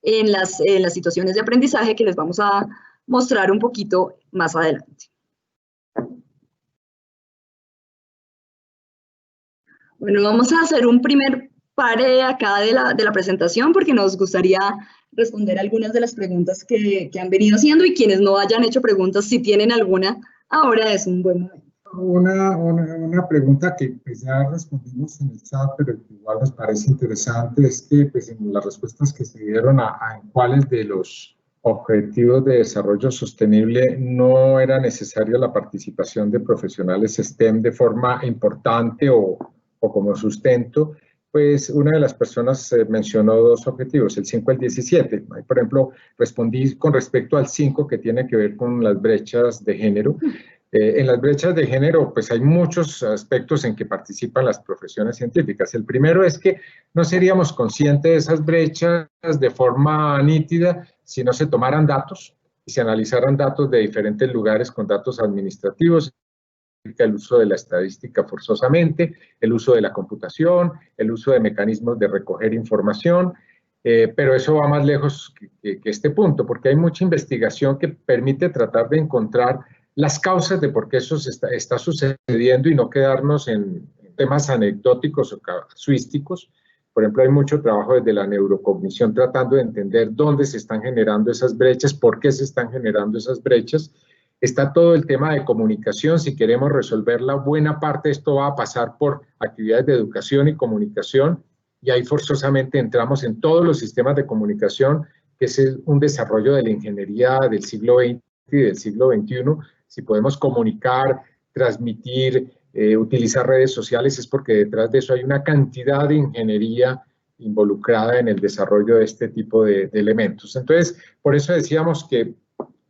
en las situaciones de aprendizaje que les vamos a mostrar un poquito más adelante. Bueno, vamos a hacer un primer pare acá de la presentación porque nos gustaría responder algunas de las preguntas que han venido haciendo, y quienes no hayan hecho preguntas, si tienen alguna, ahora es un buen momento. Una pregunta que pues ya respondimos en el chat, pero que igual nos parece interesante, es que pues, en las respuestas que se dieron a cuáles de los objetivos de desarrollo sostenible no era necesaria la participación de profesionales STEM de forma importante o como sustento, pues una de las personas mencionó dos objetivos, el 5 y el 17. Por ejemplo, respondí con respecto al 5, que tiene que ver con las brechas de género. En las brechas de género, pues hay muchos aspectos en que participan las profesiones científicas. El primero es que no seríamos conscientes de esas brechas de forma nítida si no se tomaran datos y se analizaran datos de diferentes lugares con datos administrativos, el uso de la estadística forzosamente, el uso de la computación, el uso de mecanismos de recoger información, pero eso va más lejos que este punto, porque hay mucha investigación que permite tratar de encontrar las causas de por qué eso está sucediendo y no quedarnos en temas anecdóticos o casuísticos. Por ejemplo, hay mucho trabajo desde la neurocognición tratando de entender dónde se están generando esas brechas, por qué se están generando esas brechas. Está todo el tema de comunicación. Si queremos resolverla, buena parte de esto va a pasar por actividades de educación y comunicación, y ahí forzosamente entramos en todos los sistemas de comunicación, que es un desarrollo de la ingeniería del siglo XX y del siglo XXI. Si podemos comunicar, transmitir, utilizar redes sociales, es porque detrás de eso hay una cantidad de ingeniería involucrada en el desarrollo de este tipo de elementos. Entonces, por eso decíamos que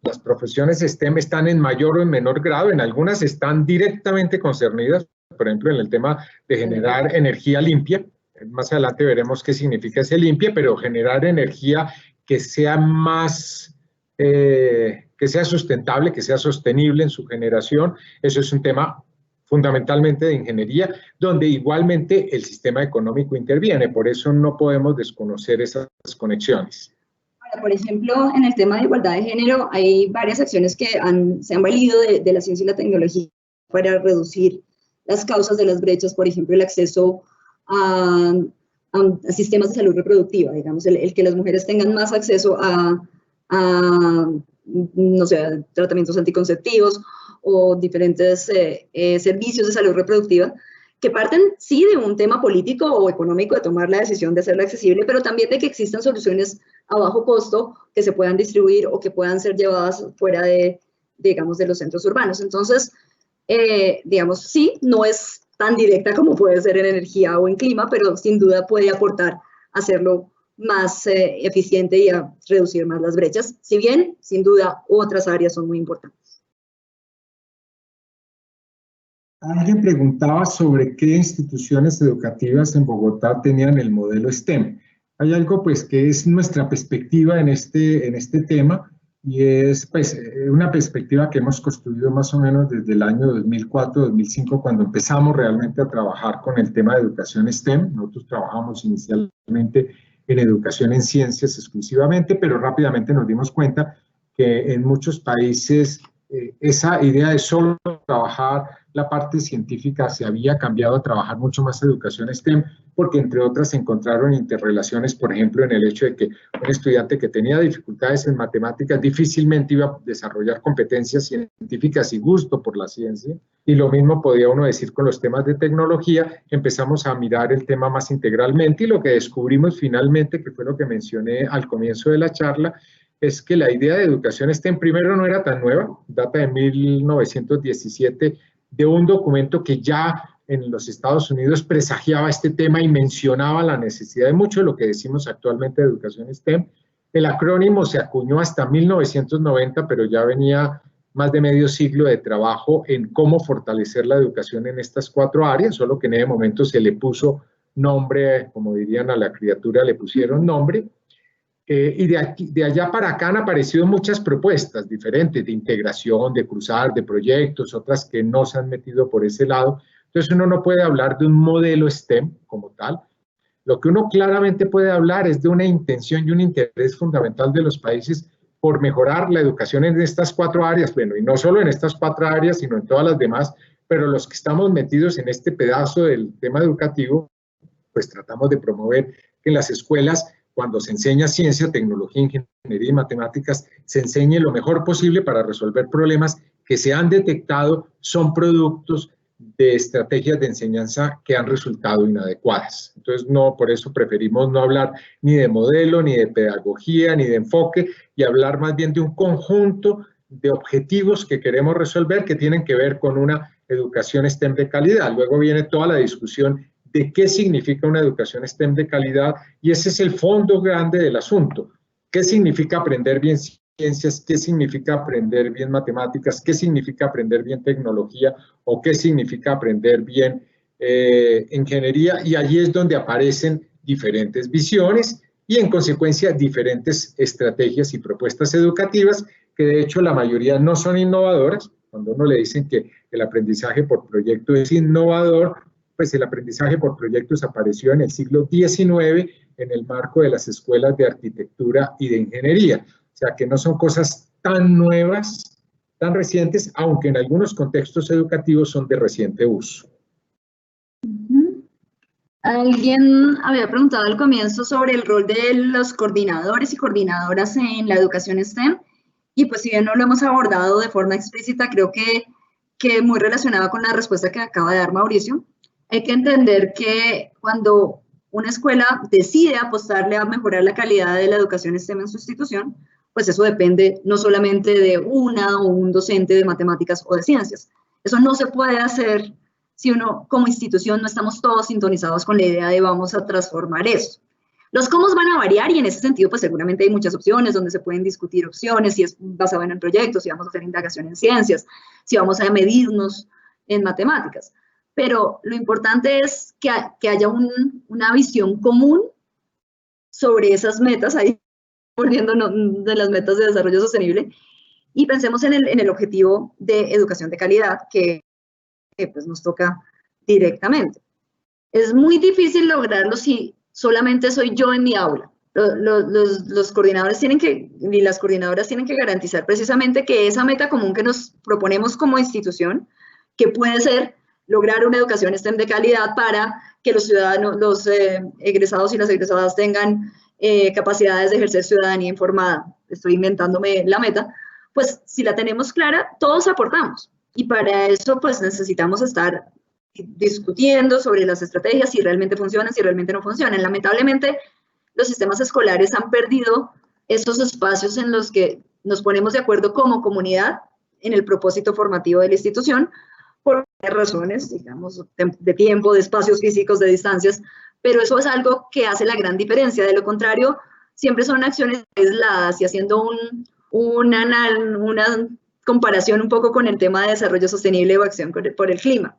las profesiones STEM están en mayor o en menor grado, en algunas están directamente concernidas, por ejemplo, en el tema de generar energía limpia. Más adelante veremos qué significa ese limpia, pero generar energía que sea más, que sea sustentable, que sea sostenible en su generación. Eso es un tema fundamentalmente de ingeniería, donde igualmente el sistema económico interviene. Por eso no podemos desconocer esas conexiones. Por ejemplo, en el tema de igualdad de género, hay varias acciones que se han valido de la ciencia y la tecnología para reducir las causas de las brechas, por ejemplo, el acceso a sistemas de salud reproductiva, digamos, el que las mujeres tengan más acceso a no sé, tratamientos anticonceptivos o diferentes servicios de salud reproductiva, que parten, sí, de un tema político o económico de tomar la decisión de hacerla accesible, pero también de que existan soluciones a bajo costo que se puedan distribuir o que puedan ser llevadas fuera digamos, de los centros urbanos. Entonces, digamos, sí, no es tan directa como puede ser en energía o en clima, pero sin duda puede aportar a hacerlo más eficiente y a reducir más las brechas, si bien, sin duda, otras áreas son muy importantes. Alguien preguntaba sobre qué instituciones educativas en Bogotá tenían el modelo STEM. Hay algo pues que es nuestra perspectiva en este tema y es pues una perspectiva que hemos construido más o menos desde el año 2004-2005 cuando empezamos realmente a trabajar con el tema de educación STEM. Nosotros trabajamos inicialmente en educación en ciencias exclusivamente, pero rápidamente nos dimos cuenta que en muchos países esa idea de solo trabajar la parte científica se había cambiado a trabajar mucho más educación STEM, porque entre otras se encontraron interrelaciones, por ejemplo, en el hecho de que un estudiante que tenía dificultades en matemáticas difícilmente iba a desarrollar competencias científicas y gusto por la ciencia, y lo mismo podía uno decir con los temas de tecnología. Empezamos a mirar el tema más integralmente y lo que descubrimos finalmente, que fue lo que mencioné al comienzo de la charla, es que la idea de educación STEM primero no era tan nueva, data de 1917, de un documento que ya en los Estados Unidos presagiaba este tema y mencionaba la necesidad de mucho de lo que decimos actualmente de educación STEM. El acrónimo se acuñó hasta 1990, pero ya venía más de medio siglo de trabajo en cómo fortalecer la educación en estas 4 áreas, solo que en ese momento se le puso nombre, como dirían a la criatura, le pusieron nombre. Y de allá para acá han aparecido muchas propuestas diferentes de integración, de cruzar, de proyectos, otras que no se han metido por ese lado. Entonces uno no puede hablar de un modelo STEM como tal. Lo que uno claramente puede hablar es de una intención y un interés fundamental de los países por mejorar la educación en estas 4 áreas, bueno, y no solo en estas 4 áreas, sino en todas las demás, pero los que estamos metidos en este pedazo del tema educativo, pues tratamos de promover que en las escuelas, cuando se enseña ciencia, tecnología, ingeniería y matemáticas, se enseñe lo mejor posible para resolver problemas que se han detectado son productos de estrategias de enseñanza que han resultado inadecuadas. Entonces, no, por eso preferimos no hablar ni de modelo, ni de pedagogía, ni de enfoque, y hablar más bien de un conjunto de objetivos que queremos resolver que tienen que ver con una educación STEM de calidad. Luego viene toda la discusión de qué significa una educación STEM de calidad, y ese es el fondo grande del asunto. ¿Qué significa aprender bien ciencias? ¿Qué significa aprender bien matemáticas? ¿Qué significa aprender bien tecnología? ¿O qué significa aprender bien ingeniería? Y allí es donde aparecen diferentes visiones y, en consecuencia, diferentes estrategias y propuestas educativas que, de hecho, la mayoría no son innovadoras. Cuando uno le dicen que el aprendizaje por proyecto es innovador, pues el aprendizaje por proyectos apareció en el siglo XIX en el marco de las escuelas de arquitectura y de ingeniería. O sea que no son cosas tan nuevas, tan recientes, aunque en algunos contextos educativos son de reciente uso. Alguien había preguntado al comienzo sobre el rol de los coordinadores y coordinadoras en la educación STEM, y pues si bien no lo hemos abordado de forma explícita, creo que muy relacionado con la respuesta que acaba de dar Mauricio. Hay que entender que cuando una escuela decide apostarle a mejorar la calidad de la educación STEM en su institución, pues eso depende no solamente de una o un docente de matemáticas o de ciencias. Eso no se puede hacer si uno como institución no estamos todos sintonizados con la idea de vamos a transformar eso. Los cómo van a variar y en ese sentido pues seguramente hay muchas opciones donde se pueden discutir opciones, si es basado en el proyecto, si vamos a hacer indagación en ciencias, si vamos a medirnos en matemáticas. Pero lo importante es que haya una visión común sobre esas metas, ahí volviendo de las metas de desarrollo sostenible, y pensemos en el objetivo de educación de calidad que pues nos toca directamente. Es muy difícil lograrlo si solamente soy yo en mi aula. Los coordinadores y las coordinadoras tienen que garantizar precisamente que esa meta común que nos proponemos como institución, que puede ser lograr una educación STEM de calidad para que los ciudadanos, los egresados y las egresadas tengan capacidades de ejercer ciudadanía informada. Estoy inventándome la meta. Pues si la tenemos clara, todos aportamos. Y para eso pues necesitamos estar discutiendo sobre las estrategias, si realmente funcionan, si realmente no funcionan. Lamentablemente, los sistemas escolares han perdido esos espacios en los que nos ponemos de acuerdo como comunidad en el propósito formativo de la institución, por razones, digamos, de tiempo, de espacios físicos, de distancias, pero eso es algo que hace la gran diferencia. De lo contrario, siempre son acciones aisladas, y haciendo una comparación un poco con el tema de desarrollo sostenible o acción por el clima.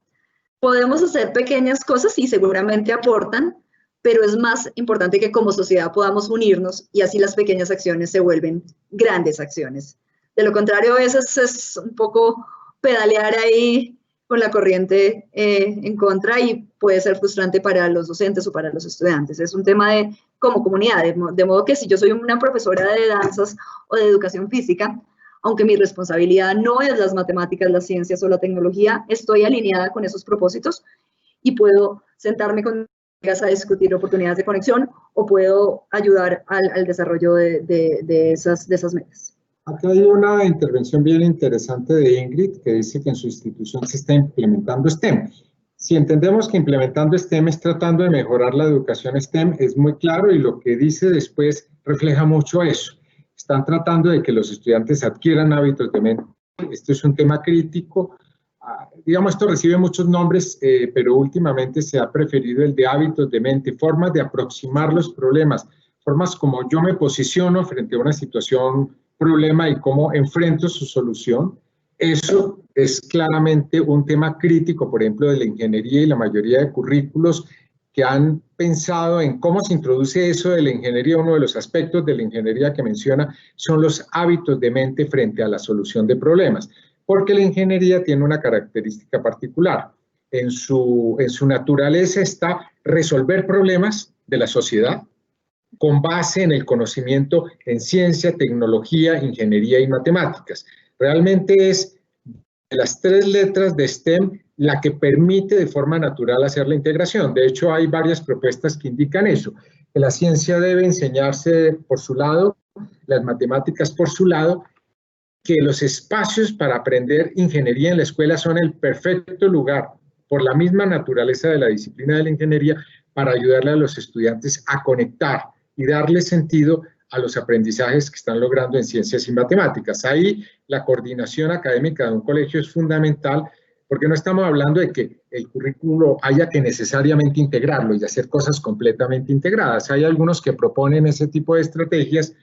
podemos hacer pequeñas cosas y seguramente aportan, pero es más importante que como sociedad podamos unirnos y así las pequeñas acciones se vuelven grandes acciones. De lo contrario, a veces es un poco pedalear ahí con la corriente en contra y puede ser frustrante para los docentes o para los estudiantes. Es un tema de como comunidad, de modo que si yo soy una profesora de danzas o de educación física, aunque mi responsabilidad no es las matemáticas, las ciencias o la tecnología, estoy alineada con esos propósitos y puedo sentarme con ellas a discutir oportunidades de conexión o puedo ayudar al desarrollo de esas metas. Aquí hay una intervención bien interesante de Ingrid que dice que en su institución se está implementando STEM. Si entendemos que implementando STEM es tratando de mejorar la educación STEM, es muy claro y lo que dice después refleja mucho eso. Están tratando de que los estudiantes adquieran hábitos de mente. Esto es un tema crítico. Digamos, esto recibe muchos nombres, pero últimamente se ha preferido el de hábitos de mente, formas de aproximar los problemas, formas como yo me posiciono frente a una situación, problema y cómo enfrento su solución. Eso es claramente un tema crítico, por ejemplo, de la ingeniería y la mayoría de currículos que han pensado en cómo se introduce eso de la ingeniería. Uno de los aspectos de la ingeniería que menciona son los hábitos de mente frente a la solución de problemas, porque la ingeniería tiene una característica particular. En su naturaleza está resolver problemas de la sociedad con base en el conocimiento en ciencia, tecnología, ingeniería y matemáticas. Realmente es de las tres letras de STEM la que permite de forma natural hacer la integración. De hecho, hay varias propuestas que indican eso, que la ciencia debe enseñarse por su lado, las matemáticas por su lado, que los espacios para aprender ingeniería en la escuela son el perfecto lugar, por la misma naturaleza de la disciplina de la ingeniería, para ayudarle a los estudiantes a conectar y darle sentido a los aprendizajes que están logrando en ciencias y matemáticas. Ahí la coordinación académica de un colegio es fundamental, porque no estamos hablando de que el currículo haya que necesariamente integrarlo y hacer cosas completamente integradas. Hay algunos que proponen ese tipo de estrategias,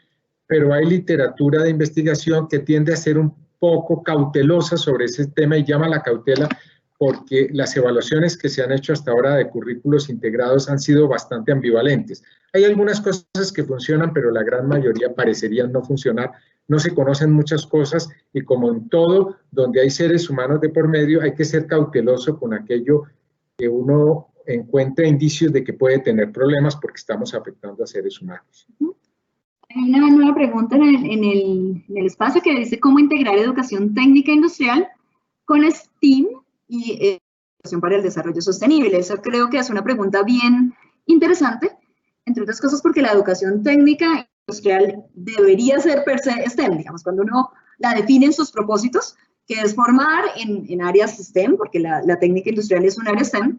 pero hay literatura de investigación que tiende a ser un poco cautelosa sobre ese tema y llama la cautela porque las evaluaciones que se han hecho hasta ahora de currículos integrados han sido bastante ambivalentes. Hay algunas cosas que funcionan, pero la gran mayoría parecerían no funcionar. No se conocen muchas cosas y como en todo, donde hay seres humanos de por medio, hay que ser cauteloso con aquello que uno encuentra indicios de que puede tener problemas porque estamos afectando a seres humanos. Hay una nueva pregunta en el espacio que dice cómo integrar educación técnica industrial con STEAM y educación para el desarrollo sostenible. Eso creo que es una pregunta bien interesante, entre otras cosas porque la educación técnica industrial debería ser per se STEM, digamos, cuando uno la define en sus propósitos, que es formar en áreas STEM, porque la técnica industrial es un área STEM,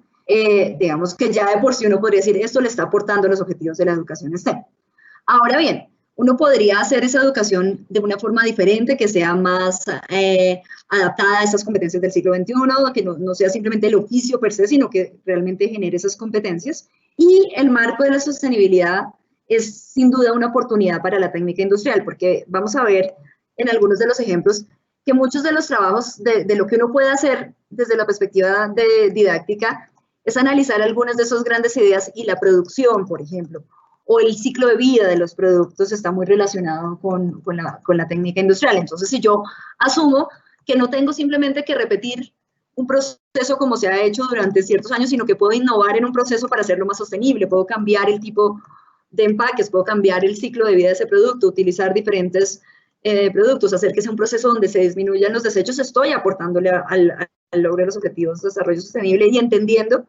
digamos que ya de por sí uno podría decir esto le está aportando los objetivos de la educación STEM. Ahora bien, uno podría hacer esa educación de una forma diferente, que sea más adaptada a esas competencias del siglo XXI, que no sea simplemente el oficio per se, sino que realmente genere esas competencias. Y el marco de la sostenibilidad es sin duda una oportunidad para la técnica industrial, porque vamos a ver en algunos de los ejemplos que muchos de los trabajos de lo que uno puede hacer desde la perspectiva de didáctica es analizar algunas de esas grandes ideas y la producción, por ejemplo, o el ciclo de vida de los productos está muy relacionado con la técnica industrial. Entonces, si yo asumo que no tengo simplemente que repetir un proceso como se ha hecho durante ciertos años, sino que puedo innovar en un proceso para hacerlo más sostenible, puedo cambiar el tipo de empaques, puedo cambiar el ciclo de vida de ese producto, utilizar diferentes productos, hacer que sea un proceso donde se disminuyan los desechos, estoy aportándole al logro de los objetivos de desarrollo sostenible y entendiendo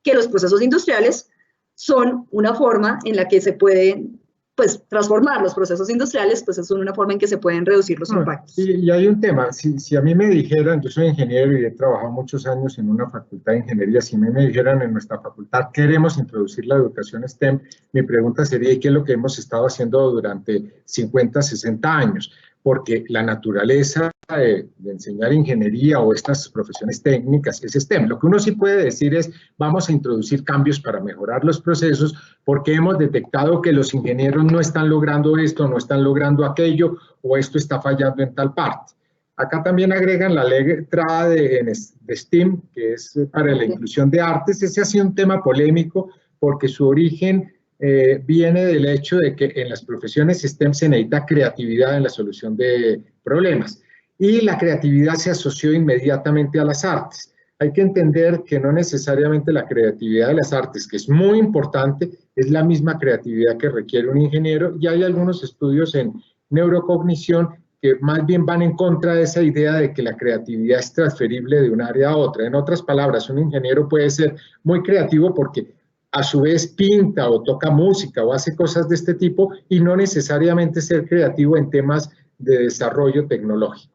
que los procesos industriales son una forma en la que se pueden, pues, transformar los procesos industriales, pues es una forma en que se pueden reducir los impactos. Y hay un tema, si a mí me dijeran, yo soy ingeniero y he trabajado muchos años en una facultad de ingeniería, si a mí me dijeran en nuestra facultad queremos introducir la educación STEM, mi pregunta sería, ¿y qué es lo que hemos estado haciendo durante 50, 60 años? Porque la naturaleza de enseñar ingeniería o estas profesiones técnicas es STEM. Lo que uno sí puede decir es, vamos a introducir cambios para mejorar los procesos porque hemos detectado que los ingenieros no están logrando esto, no están logrando aquello, o esto está fallando en tal parte. Acá también agregan la letra de STEAM, que es para la inclusión de artes. Ese ha sido un tema polémico porque su origen viene del hecho de que en las profesiones STEM se necesita creatividad en la solución de problemas. Y la creatividad se asoció inmediatamente a las artes. Hay que entender que no necesariamente la creatividad de las artes, que es muy importante, es la misma creatividad que requiere un ingeniero, y hay algunos estudios en neurocognición que más bien van en contra de esa idea de que la creatividad es transferible de un área a otra. En otras palabras, un ingeniero puede ser muy creativo porque a su vez pinta o toca música o hace cosas de este tipo y no necesariamente ser creativo en temas de desarrollo tecnológico.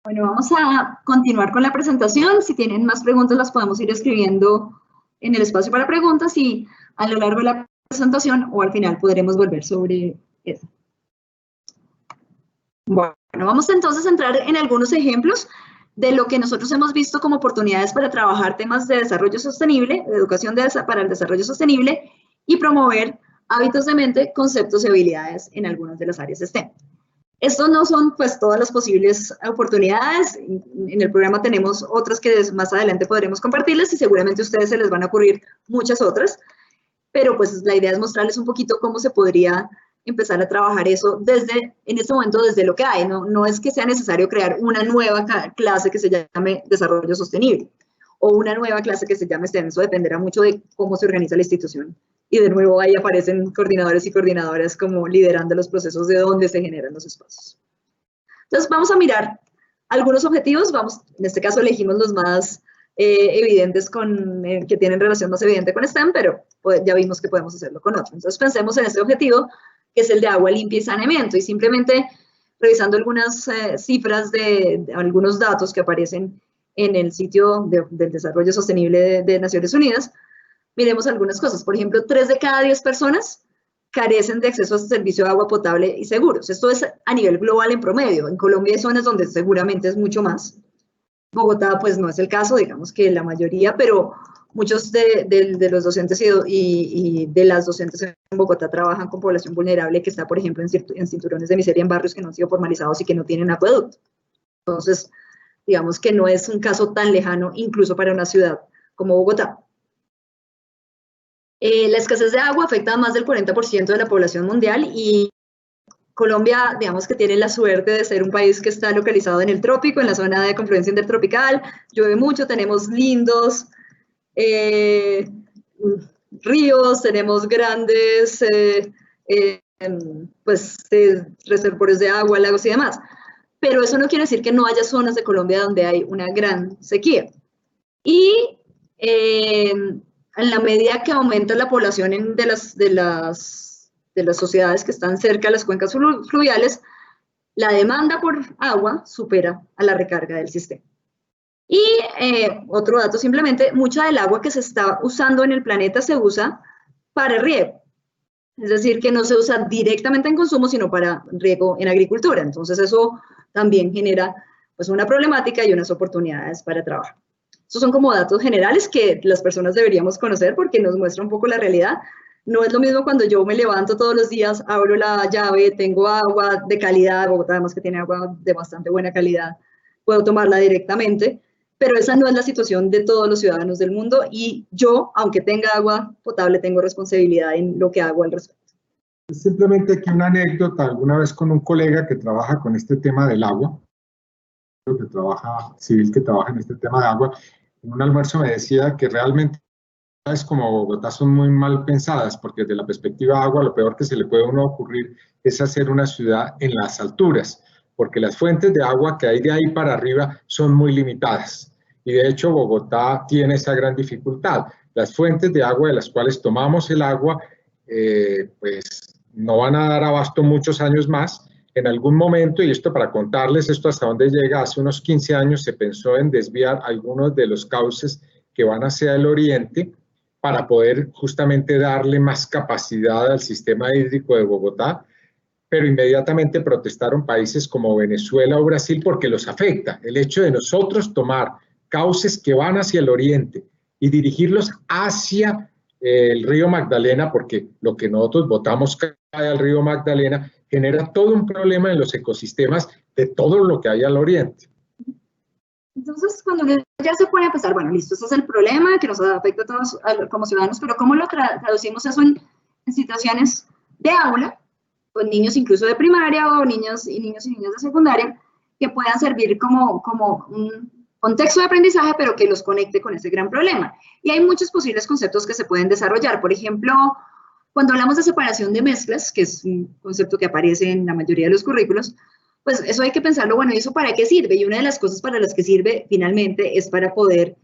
Bueno, vamos a continuar con la presentación. Si tienen más preguntas las podemos ir escribiendo en el espacio para preguntas y a lo largo de la presentación o al final podremos volver sobre eso. Bueno, vamos entonces a entrar en algunos ejemplos de lo que nosotros hemos visto como oportunidades para trabajar temas de desarrollo sostenible, de educación para el desarrollo sostenible y promover hábitos de mente, conceptos y habilidades en algunas de las áreas STEM. Estos no son pues todas las posibles oportunidades. En el programa tenemos otras que más adelante podremos compartirles y seguramente a ustedes se les van a ocurrir muchas otras, pero pues la idea es mostrarles un poquito cómo se podría empezar a trabajar eso en este momento desde lo que hay. No es que sea necesario crear una nueva clase que se llame desarrollo sostenible o una nueva clase que se llame STEM. Eso dependerá mucho de cómo se organiza la institución. Y de nuevo ahí aparecen coordinadores y coordinadoras como liderando los procesos de dónde se generan los espacios. Entonces vamos a mirar algunos objetivos. En este caso elegimos los más evidentes que tienen relación más evidente con STEM, pero pues, ya vimos que podemos hacerlo con otro. Entonces pensemos en este objetivo, que es el de agua limpia y saneamiento, y simplemente revisando algunas cifras de algunos datos que aparecen en el sitio del desarrollo sostenible de Naciones Unidas, miremos algunas cosas. Por ejemplo, 3 de cada 10 personas carecen de acceso a servicio de agua potable y seguros. Esto es a nivel global en promedio. En Colombia hay zonas donde seguramente es mucho más. Bogotá, pues no es el caso, digamos que la mayoría, pero muchos de los docentes y de las docentes en Bogotá trabajan con población vulnerable que está, por ejemplo, en cinturones de miseria en barrios que no han sido formalizados y que no tienen acueducto. Entonces, digamos que no es un caso tan lejano, incluso para una ciudad como Bogotá. La escasez de agua afecta a más del 40% de la población mundial y Colombia, digamos que tiene la suerte de ser un país que está localizado en el trópico, en la zona de confluencia intertropical, llueve mucho, tenemos lindos ríos, tenemos grandes reservorios de agua, lagos y demás. Pero eso no quiere decir que no haya zonas de Colombia donde hay una gran sequía. Y en la medida que aumenta la población de las sociedades que están cerca de las cuencas fluviales, la demanda por agua supera a la recarga del sistema. Y otro dato simplemente, mucha del agua que se está usando en el planeta se usa para riego. Es decir, que no se usa directamente en consumo, sino para riego en agricultura. Entonces eso también genera pues, una problemática y unas oportunidades para trabajar. Estos son como datos generales que las personas deberíamos conocer porque nos muestra un poco la realidad. No es lo mismo cuando yo me levanto todos los días, abro la llave, tengo agua de calidad, Bogotá además que tiene agua de bastante buena calidad, puedo tomarla directamente, pero esa no es la situación de todos los ciudadanos del mundo y yo, aunque tenga agua potable, tengo responsabilidad en lo que hago al respecto. Simplemente aquí una anécdota, alguna vez con un colega que trabaja con este tema del agua, que trabaja en este tema de agua, en un almuerzo me decía que realmente ciudades como Bogotá son muy mal pensadas, porque desde la perspectiva de agua lo peor que se le puede a uno ocurrir es hacer una ciudad en las alturas, porque las fuentes de agua que hay de ahí para arriba son muy limitadas. Y de hecho Bogotá tiene esa gran dificultad. Las fuentes de agua de las cuales tomamos el agua, pues no van a dar abasto muchos años más. En algún momento, y esto para contarles esto hasta dónde llega, hace unos 15 años se pensó en desviar algunos de los cauces que van hacia el oriente para poder justamente darle más capacidad al sistema hídrico de Bogotá, pero inmediatamente protestaron países como Venezuela o Brasil porque los afecta. El hecho de nosotros tomar cauces que van hacia el oriente y dirigirlos hacia el río Magdalena, porque lo que nosotros botamos cae al río Magdalena, genera todo un problema en los ecosistemas de todo lo que hay al oriente. Entonces, cuando ya se pone a pensar, bueno, listo, ese es el problema que nos afecta a todos como ciudadanos, pero ¿cómo lo traducimos eso en situaciones de aula, con niños incluso de primaria o niños y niñas de secundaria, que puedan servir como un contexto de aprendizaje, pero que los conecte con ese gran problema? Y hay muchos posibles conceptos que se pueden desarrollar. Por ejemplo, cuando hablamos de separación de mezclas, que es un concepto que aparece en la mayoría de los currículos, pues eso hay que pensarlo, bueno, ¿y eso para qué sirve? Y una de las cosas para las que sirve finalmente es para poder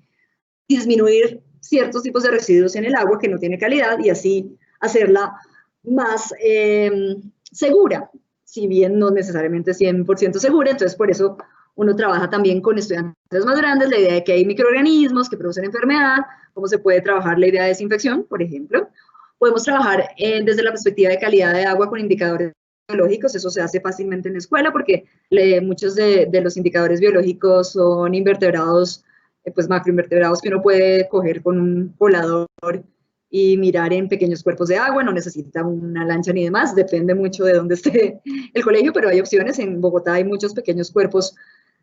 disminuir ciertos tipos de residuos en el agua que no tiene calidad y así hacerla más segura, si bien no necesariamente 100% segura. Entonces por eso uno trabaja también con estudiantes más grandes la idea de que hay microorganismos que producen enfermedad, cómo se puede trabajar la idea de desinfección, por ejemplo. Podemos trabajar desde la perspectiva de calidad de agua con indicadores biológicos. Eso se hace fácilmente en la escuela porque muchos de los indicadores biológicos son invertebrados, pues macroinvertebrados que uno puede coger con un colador y mirar en pequeños cuerpos de agua, no necesita una lancha ni demás, depende mucho de dónde esté el colegio, pero hay opciones. En Bogotá hay muchos pequeños cuerpos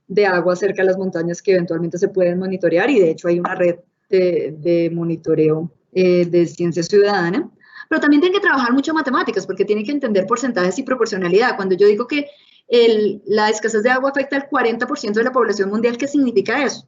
de agua cerca de las montañas que eventualmente se pueden monitorear y de hecho hay una red de monitoreo de ciencia ciudadana. Pero también tienen que trabajar mucho matemáticas porque tienen que entender porcentajes y proporcionalidad. Cuando yo digo que la escasez de agua afecta al 40% de la población mundial, ¿qué significa eso?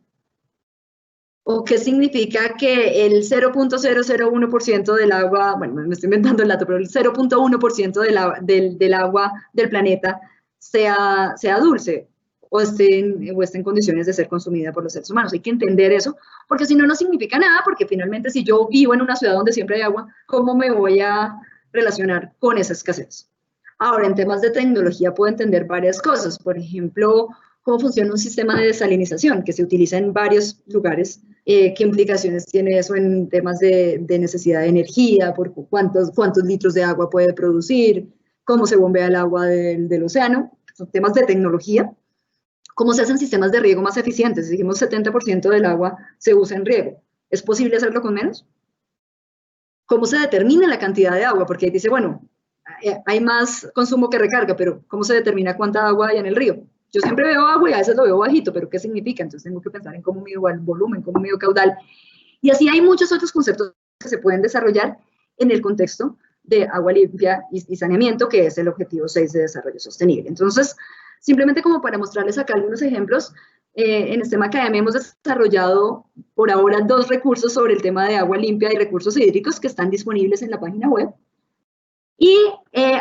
¿O qué significa que el 0.001% del agua, bueno, me estoy inventando el dato, pero el 0.1% del agua del planeta sea dulce o esté en condiciones de ser consumida por los seres humanos? Hay que entender eso, porque si no, no significa nada, porque finalmente si yo vivo en una ciudad donde siempre hay agua, ¿cómo me voy a relacionar con esa escasez? Ahora, en temas de tecnología puedo entender varias cosas. Por ejemplo, cómo funciona un sistema de desalinización que se utiliza en varios lugares, qué implicaciones tiene eso en temas de necesidad de energía, por cuántos litros de agua puede producir, cómo se bombea el agua del océano. Son temas de tecnología. ¿Cómo se hacen sistemas de riego más eficientes? Dijimos 70% del agua se usa en riego. ¿Es posible hacerlo con menos? ¿Cómo se determina la cantidad de agua? Porque ahí dice, bueno, hay más consumo que recarga, pero ¿cómo se determina cuánta agua hay en el río? Yo siempre veo agua y a veces lo veo bajito, pero ¿qué significa? Entonces tengo que pensar en cómo mido el volumen, cómo mido caudal. Y así hay muchos otros conceptos que se pueden desarrollar en el contexto de agua limpia y saneamiento, que es el objetivo 6 de desarrollo sostenible. Entonces, simplemente como para mostrarles acá algunos ejemplos, en STEM Academy hemos desarrollado por ahora 2 recursos sobre el tema de agua limpia y recursos hídricos que están disponibles en la página web. Y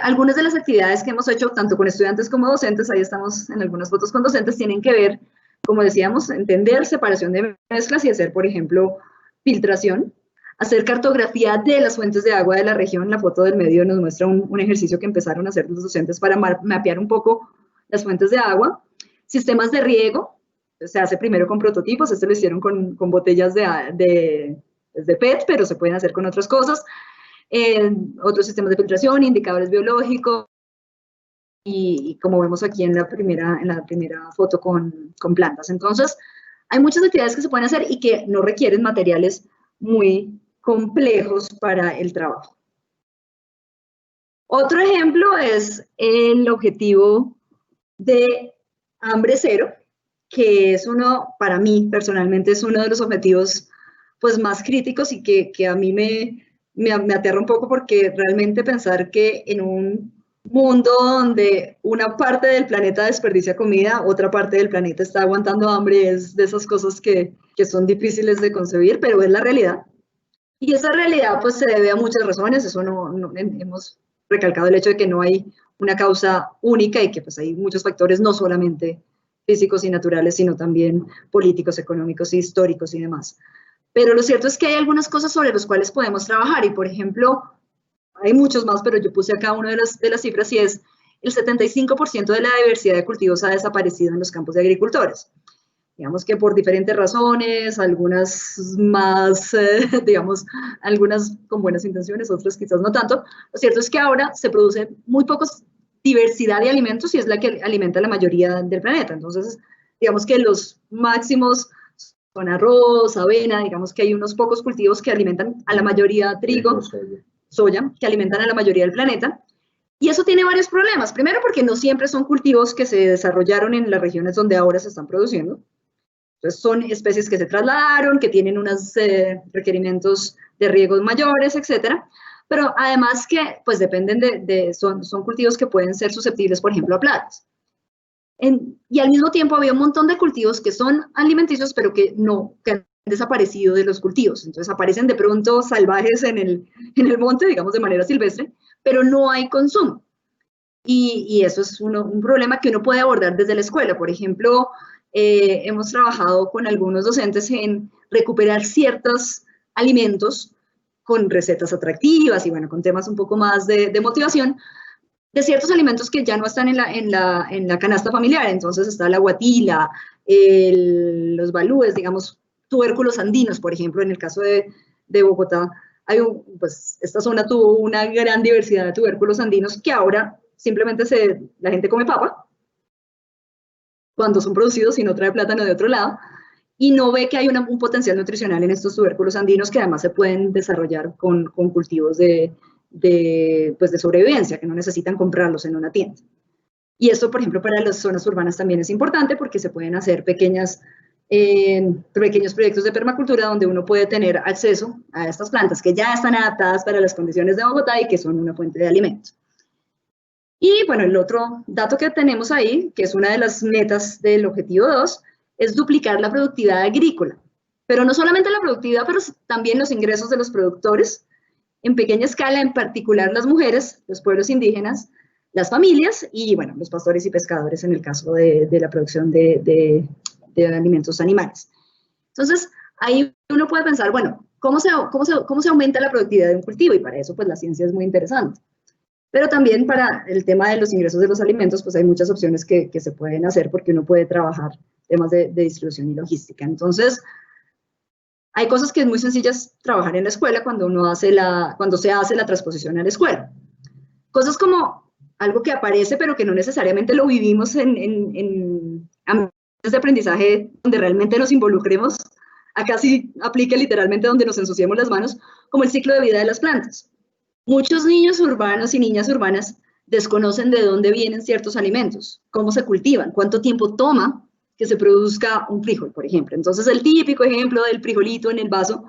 algunas de las actividades que hemos hecho, tanto con estudiantes como docentes, ahí estamos en algunas fotos con docentes, tienen que ver, como decíamos, entender separación de mezclas y hacer, por ejemplo, filtración, hacer cartografía de las fuentes de agua de la región. La foto del medio nos muestra un ejercicio que empezaron a hacer los docentes para mapear un poco las fuentes de agua. Sistemas de riego, se hace primero con prototipos, lo hicieron con botellas de PET, pero se pueden hacer con otras cosas. Otros sistemas de filtración, indicadores biológicos y como vemos aquí en la primera foto con plantas. Entonces, hay muchas actividades que se pueden hacer y que no requieren materiales muy complejos para el trabajo. Otro ejemplo es el objetivo de hambre cero, que es para mí personalmente es uno de los objetivos pues más críticos y que a mí me aterra un poco, porque realmente pensar que en un mundo donde una parte del planeta desperdicia comida, otra parte del planeta está aguantando hambre, es de esas cosas que son difíciles de concebir, pero es la realidad. Y esa realidad pues se debe a muchas razones. Eso hemos recalcado el hecho de que no hay una causa única y que pues hay muchos factores, no solamente físicos y naturales, sino también políticos, económicos, históricos y demás. Pero lo cierto es que hay algunas cosas sobre las cuales podemos trabajar y, por ejemplo, hay muchos más, pero yo puse acá una de las cifras y es el 75% de la diversidad de cultivos ha desaparecido en los campos de agricultores. Digamos que por diferentes razones, algunas más, digamos, algunas con buenas intenciones, otras quizás no tanto. Lo cierto es que ahora se produce muy poca diversidad de alimentos y es la que alimenta la mayoría del planeta. Entonces, digamos que los máximos son arroz, avena, digamos que hay unos pocos cultivos que alimentan a la mayoría, trigo, soya, que alimentan a la mayoría del planeta. Y eso tiene varios problemas. Primero, porque no siempre son cultivos que se desarrollaron en las regiones donde ahora se están produciendo. Entonces, son especies que se trasladaron, que tienen unos requerimientos de riegos mayores, etcétera. Pero además que, pues, dependen son cultivos que pueden ser susceptibles, por ejemplo, a plagas. Y al mismo tiempo había un montón de cultivos que son alimenticios, pero que han desaparecido de los cultivos. Entonces aparecen de pronto salvajes en el monte, digamos de manera silvestre, pero no hay consumo. Y eso es un problema que uno puede abordar desde la escuela. Por ejemplo, hemos trabajado con algunos docentes en recuperar ciertos alimentos con recetas atractivas y bueno, con temas un poco más de motivación, de ciertos alimentos que ya no están en la canasta familiar. Entonces está la guatila, los balúes, digamos, tubérculos andinos, por ejemplo, en el caso de Bogotá, pues esta zona tuvo una gran diversidad de tubérculos andinos que ahora simplemente la gente come papa cuando son producidos y no trae plátano de otro lado, y no ve que hay un potencial nutricional en estos tubérculos andinos que además se pueden desarrollar con cultivos de sobrevivencia, que no necesitan comprarlos en una tienda. Y esto, por ejemplo, para las zonas urbanas también es importante porque se pueden hacer pequeños proyectos de permacultura donde uno puede tener acceso a estas plantas que ya están adaptadas para las condiciones de Bogotá y que son una fuente de alimentos. Y bueno, el otro dato que tenemos ahí, que es una de las metas del objetivo 2, es duplicar la productividad agrícola. Pero no solamente la productividad, pero también los ingresos de los productores en pequeña escala, en particular las mujeres, los pueblos indígenas, las familias y, bueno, los pastores y pescadores en el caso de la producción de alimentos animales. Entonces, ahí uno puede pensar, bueno, ¿cómo se aumenta la productividad de un cultivo? Y para eso, pues, la ciencia es muy interesante. Pero también para el tema de los ingresos de los alimentos, pues hay muchas opciones que se pueden hacer porque uno puede trabajar temas de distribución y logística. Entonces, hay cosas que es muy sencillas trabajar en la escuela cuando se hace la transposición a la escuela. Cosas como algo que aparece pero que no necesariamente lo vivimos en ambientes de aprendizaje donde realmente nos involucremos. Acá sí aplica literalmente donde nos ensuciemos las manos, como el ciclo de vida de las plantas. Muchos niños urbanos y niñas urbanas desconocen de dónde vienen ciertos alimentos, cómo se cultivan, cuánto tiempo toma que se produzca un frijol, por ejemplo. Entonces, el típico ejemplo del frijolito en el vaso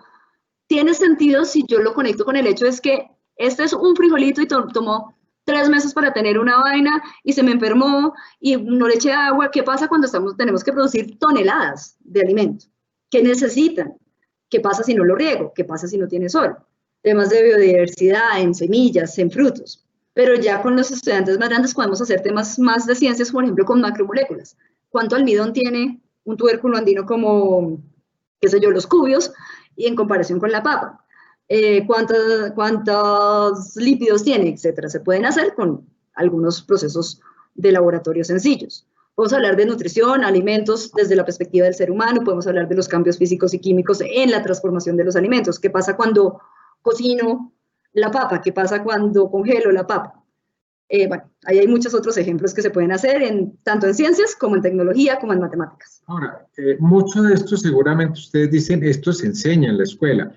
tiene sentido si yo lo conecto con el hecho es que este es un frijolito y tomó 3 meses para tener una vaina y se me enfermó y no le eché agua. ¿Qué pasa cuando tenemos que producir toneladas de alimento? ¿Qué necesitan? ¿Qué pasa si no lo riego? ¿Qué pasa si no tiene sol? Temas de biodiversidad, en semillas, en frutos. Pero ya con los estudiantes más grandes podemos hacer temas más de ciencias, por ejemplo, con macromoléculas. ¿Cuánto almidón tiene un tubérculo andino como, qué sé yo, los cubios, y en comparación con la papa? ¿Cuántos lípidos tiene, etcétera? Se pueden hacer con algunos procesos de laboratorio sencillos. Podemos hablar de nutrición, alimentos desde la perspectiva del ser humano, podemos hablar de los cambios físicos y químicos en la transformación de los alimentos. ¿Qué pasa cuando cocino la papa? ¿Qué pasa cuando congelo la papa? Bueno, ahí hay muchos otros ejemplos que se pueden hacer, tanto en ciencias como en tecnología, como en matemáticas. Ahora, mucho de esto seguramente ustedes dicen, esto se enseña en la escuela.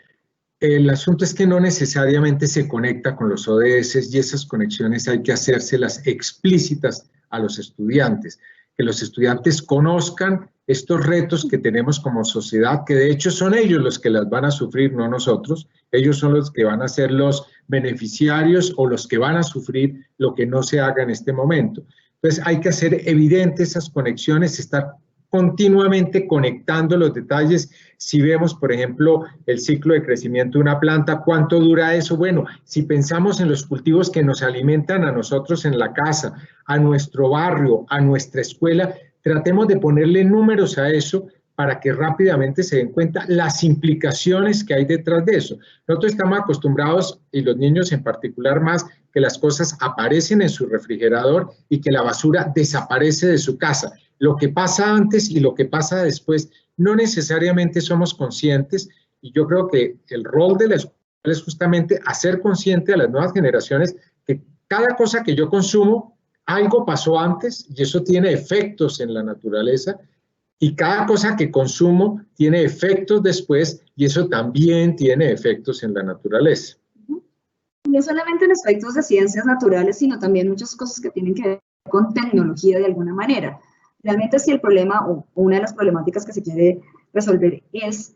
El asunto es que no necesariamente se conecta con los ODS y esas conexiones hay que hacérselas explícitas a los estudiantes. Que los estudiantes conozcan estos retos que tenemos como sociedad, que de hecho son ellos los que las van a sufrir, no nosotros. Ellos son los que van a ser los beneficiarios o los que van a sufrir lo que no se haga en este momento. Entonces hay que hacer evidentes esas conexiones, estar continuamente conectando los detalles. Si vemos, por ejemplo, el ciclo de crecimiento de una planta, ¿cuánto dura eso? Bueno, si pensamos en los cultivos que nos alimentan a nosotros en la casa, a nuestro barrio, a nuestra escuela, tratemos de ponerle números a eso para que rápidamente se den cuenta las implicaciones que hay detrás de eso. Nosotros estamos acostumbrados, y los niños en particular más, que las cosas aparecen en su refrigerador y que la basura desaparece de su casa. Lo que pasa antes y lo que pasa después no necesariamente somos conscientes, y yo creo que el rol de la escuela es justamente hacer consciente a las nuevas generaciones que cada cosa que yo consumo, algo pasó antes y eso tiene efectos en la naturaleza Y cada cosa que consumo tiene efectos después y eso también tiene efectos en la naturaleza. No solamente en aspectos de ciencias naturales, sino también muchas cosas que tienen que ver con tecnología de alguna manera. Realmente si el problema o una de las problemáticas que se quiere resolver es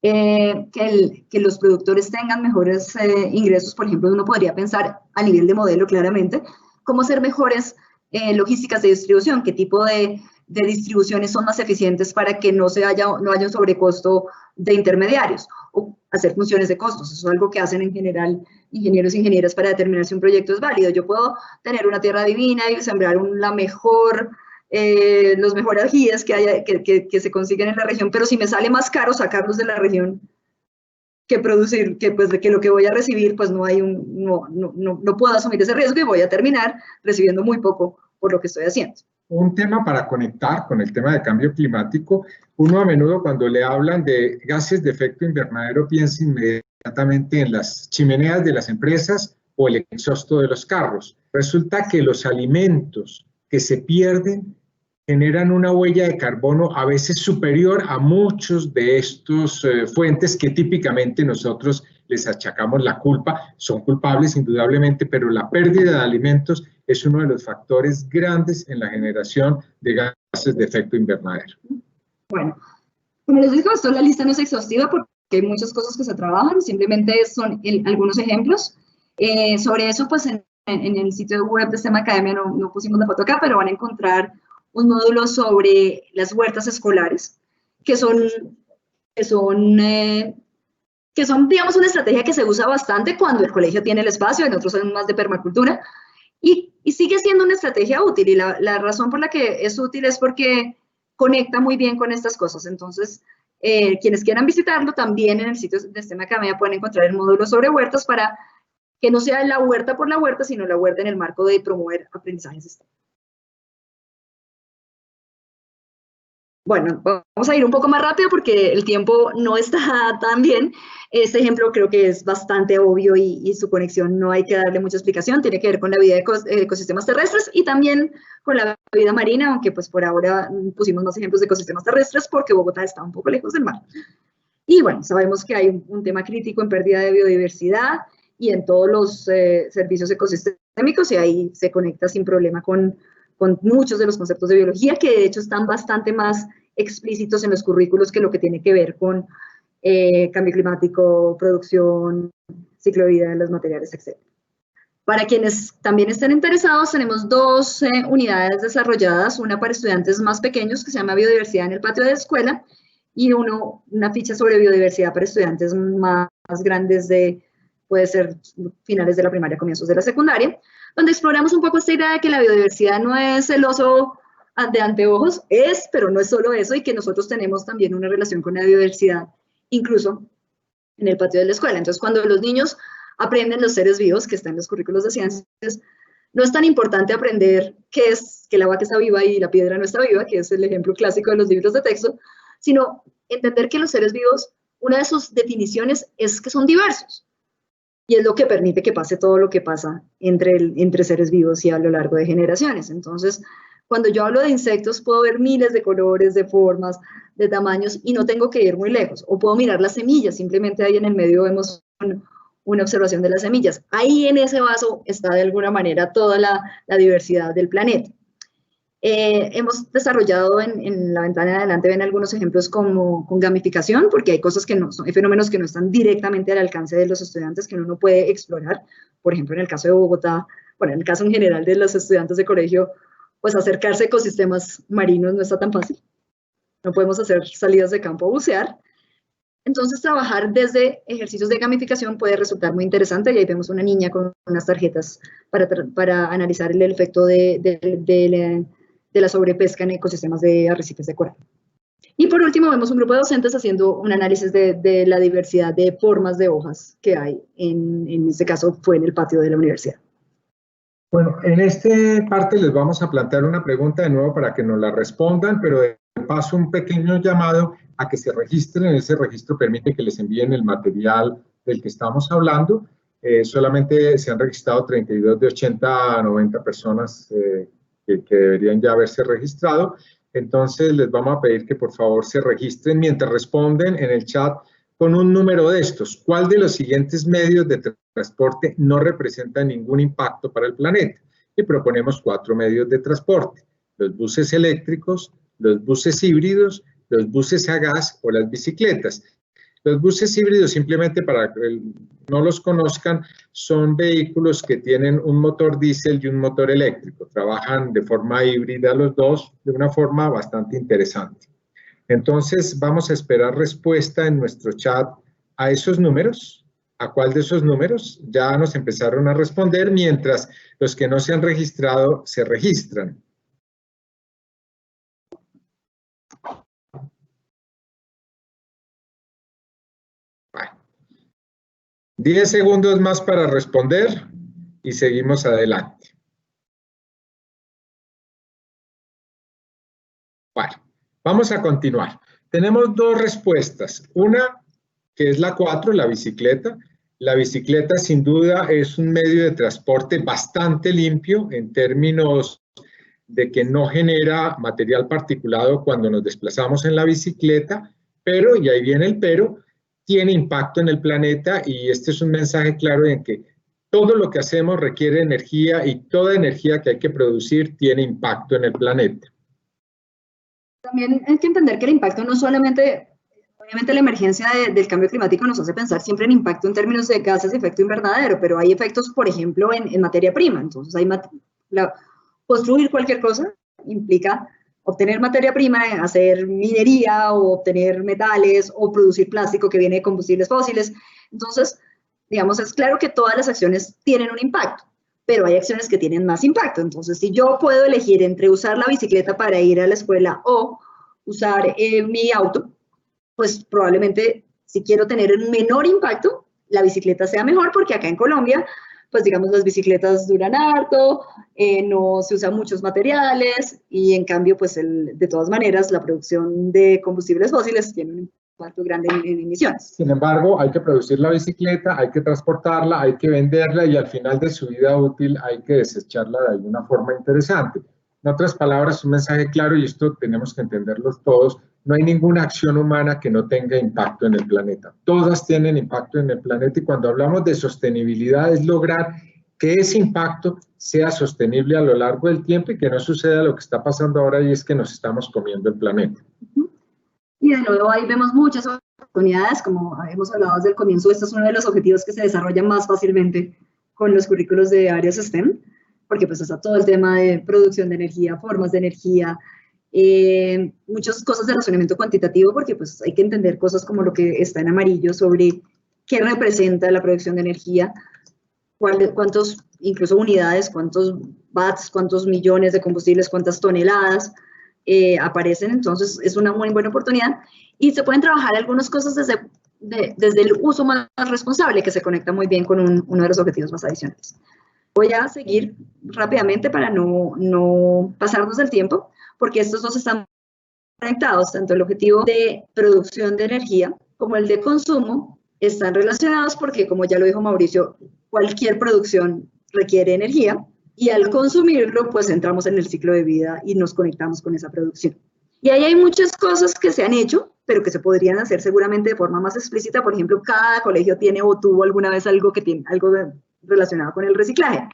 que los productores tengan mejores ingresos, por ejemplo, uno podría pensar a nivel de modelo claramente, cómo hacer mejores logísticas de distribución, qué tipo de distribuciones son más eficientes para que no haya un sobrecosto de intermediarios, o hacer funciones de costos. Eso es algo que hacen en general ingenieros e ingenieras para determinar si un proyecto es válido. Yo puedo tener una tierra divina y sembrar los mejores ajíes que se consiguen en la región, pero si me sale más caro sacarlos de la región que producir, que lo que voy a recibir, pues no puedo asumir ese riesgo y voy a terminar recibiendo muy poco por lo que estoy haciendo. Un tema para conectar con el tema de cambio climático, uno a menudo cuando le hablan de gases de efecto invernadero piensa inmediatamente en las chimeneas de las empresas o el exhausto de los carros. Resulta que los alimentos que se pierden generan una huella de carbono a veces superior a muchos de estos fuentes que típicamente nosotros les achacamos la culpa. Son culpables indudablemente, pero la pérdida de alimentos es uno de los factores grandes en la generación de gases de efecto invernadero. Bueno, como les digo, la lista no es exhaustiva porque hay muchas cosas que se trabajan, simplemente son algunos ejemplos. Sobre eso, pues en el sitio web de STEM Academia no pusimos la foto acá, pero van a encontrar un módulo sobre las huertas escolares, que son, digamos, una estrategia que se usa bastante cuando el colegio tiene el espacio, en otros son más de permacultura, y sigue siendo una estrategia útil, y la razón por la que es útil es porque conecta muy bien con estas cosas. Entonces, quienes quieran visitarlo, también en el sitio de STEM Academia pueden encontrar el módulo sobre huertas para que no sea la huerta por la huerta, sino la huerta en el marco de promover aprendizajes STEM. Bueno, vamos a ir un poco más rápido porque el tiempo no está tan bien. Este ejemplo creo que es bastante obvio y su conexión no hay que darle mucha explicación. Tiene que ver con la vida de ecosistemas terrestres y también con la vida marina, aunque pues por ahora pusimos más ejemplos de ecosistemas terrestres porque Bogotá está un poco lejos del mar. Y bueno, sabemos que hay un tema crítico en pérdida de biodiversidad y en todos los servicios ecosistémicos, y ahí se conecta sin problema con muchos de los conceptos de biología, que de hecho están bastante más explícitos en los currículos que lo que tiene que ver con cambio climático, producción, ciclo de vida de los materiales, etc. Para quienes también estén interesados, tenemos dos unidades desarrolladas, una para estudiantes más pequeños que se llama Biodiversidad en el patio de la escuela, y una ficha sobre biodiversidad para estudiantes más grandes puede ser finales de la primaria, comienzos de la secundaria, donde exploramos un poco esta idea de que la biodiversidad no es el oso de anteojos, pero no es solo eso, y que nosotros tenemos también una relación con la biodiversidad, incluso en el patio de la escuela. Entonces, cuando los niños aprenden los seres vivos, que están en los currículos de ciencias, no es tan importante aprender qué es que la vaca está viva y la piedra no está viva, que es el ejemplo clásico de los libros de texto, sino entender que los seres vivos, una de sus definiciones es que son diversos. Y es lo que permite que pase todo lo que pasa entre seres vivos y a lo largo de generaciones. Entonces, cuando yo hablo de insectos, puedo ver miles de colores, de formas, de tamaños, y no tengo que ir muy lejos. O puedo mirar las semillas, simplemente ahí en el medio vemos una observación de las semillas. Ahí en ese vaso está de alguna manera toda la diversidad del planeta. Hemos desarrollado en la ventana de adelante, ven algunos ejemplos con gamificación, porque hay cosas hay fenómenos que no están directamente al alcance de los estudiantes, que uno no puede explorar. Por ejemplo, en el caso de Bogotá, bueno, en el caso en general de los estudiantes de colegio, pues acercarse a ecosistemas marinos no está tan fácil. No podemos hacer salidas de campo a bucear. Entonces, trabajar desde ejercicios de gamificación puede resultar muy interesante, y ahí vemos una niña con unas tarjetas para analizar el efecto de la sobrepesca en ecosistemas de arrecifes de coral. Y por último, vemos un grupo de docentes haciendo un análisis de la diversidad de formas de hojas que hay, en este caso fue en el patio de la universidad. Bueno, en esta parte les vamos a plantear una pregunta de nuevo para que nos la respondan, pero de paso un pequeño llamado a que se registren. Ese registro permite que les envíen el material del que estamos hablando. Solamente se han registrado 32 de 80 a 90 personas que deberían ya haberse registrado. Entonces les vamos a pedir que por favor se registren mientras responden en el chat con un número de estos. ¿Cuál de los siguientes medios de transporte no representa ningún impacto para el planeta? Y proponemos 4 medios de transporte: los buses eléctricos, los buses híbridos, los buses a gas o las bicicletas. Los buses híbridos, simplemente para que no los conozcan, son vehículos que tienen un motor diésel y un motor eléctrico. Trabajan de forma híbrida los dos, de una forma bastante interesante. Entonces, vamos a esperar respuesta en nuestro chat a esos números. ¿A cuál de esos números? Ya nos empezaron a responder, mientras los que no se han registrado se registran. Bueno, 10 segundos más para responder y seguimos adelante. Bueno, vamos a continuar. Tenemos 2 respuestas. Una, que es la 4, la bicicleta. La bicicleta, sin duda, es un medio de transporte bastante limpio en términos de que no genera material particulado cuando nos desplazamos en la bicicleta, pero, y ahí viene el pero, tiene impacto en el planeta, y este es un mensaje claro en que todo lo que hacemos requiere energía, y toda energía que hay que producir tiene impacto en el planeta. También hay que entender que el impacto no solamente, obviamente la emergencia del cambio climático nos hace pensar siempre en impacto en términos de gases de efecto invernadero, pero hay efectos, por ejemplo, en materia prima. Entonces, construir cualquier cosa implica obtener materia prima, hacer minería o obtener metales o producir plástico que viene de combustibles fósiles. Entonces, digamos, es claro que todas las acciones tienen un impacto, pero hay acciones que tienen más impacto. Entonces, si yo puedo elegir entre usar la bicicleta para ir a la escuela o usar mi auto, pues probablemente si quiero tener un menor impacto, la bicicleta sea mejor, porque acá en Colombia, pues digamos, las bicicletas duran harto, no se usan muchos materiales, y en cambio, pues de todas maneras, la producción de combustibles fósiles tiene un impacto grande en emisiones. Sin embargo, hay que producir la bicicleta, hay que transportarla, hay que venderla, y al final de su vida útil hay que desecharla de alguna forma interesante. En otras palabras, un mensaje claro, y esto tenemos que entenderlos todos: no hay ninguna acción humana que no tenga impacto en el planeta. Todas tienen impacto en el planeta, y cuando hablamos de sostenibilidad es lograr que ese impacto sea sostenible a lo largo del tiempo y que no suceda lo que está pasando ahora, y es que nos estamos comiendo el planeta. Y de nuevo ahí vemos muchas oportunidades, como hemos hablado desde el comienzo. Este es uno de los objetivos que se desarrollan más fácilmente con los currículos de áreas STEM, porque pues está todo el tema de producción de energía, formas de energía, muchas cosas de razonamiento cuantitativo, porque pues hay que entender cosas como lo que está en amarillo sobre qué representa la producción de energía, cuántos, incluso unidades, cuántos watts, cuántos millones de combustibles, cuántas toneladas aparecen. Entonces es una muy buena oportunidad, y se pueden trabajar algunas cosas desde el uso más responsable, que se conecta muy bien con uno de los objetivos más adicionales. Voy a seguir rápidamente para no pasarnos del tiempo, porque estos dos están conectados. Tanto el objetivo de producción de energía como el de consumo están relacionados, porque, como ya lo dijo Mauricio, cualquier producción requiere energía, y al consumirlo, pues entramos en el ciclo de vida y nos conectamos con esa producción. Y ahí hay muchas cosas que se han hecho, pero que se podrían hacer seguramente de forma más explícita. Por ejemplo, cada colegio tiene o tuvo alguna vez algo relacionado con el reciclaje.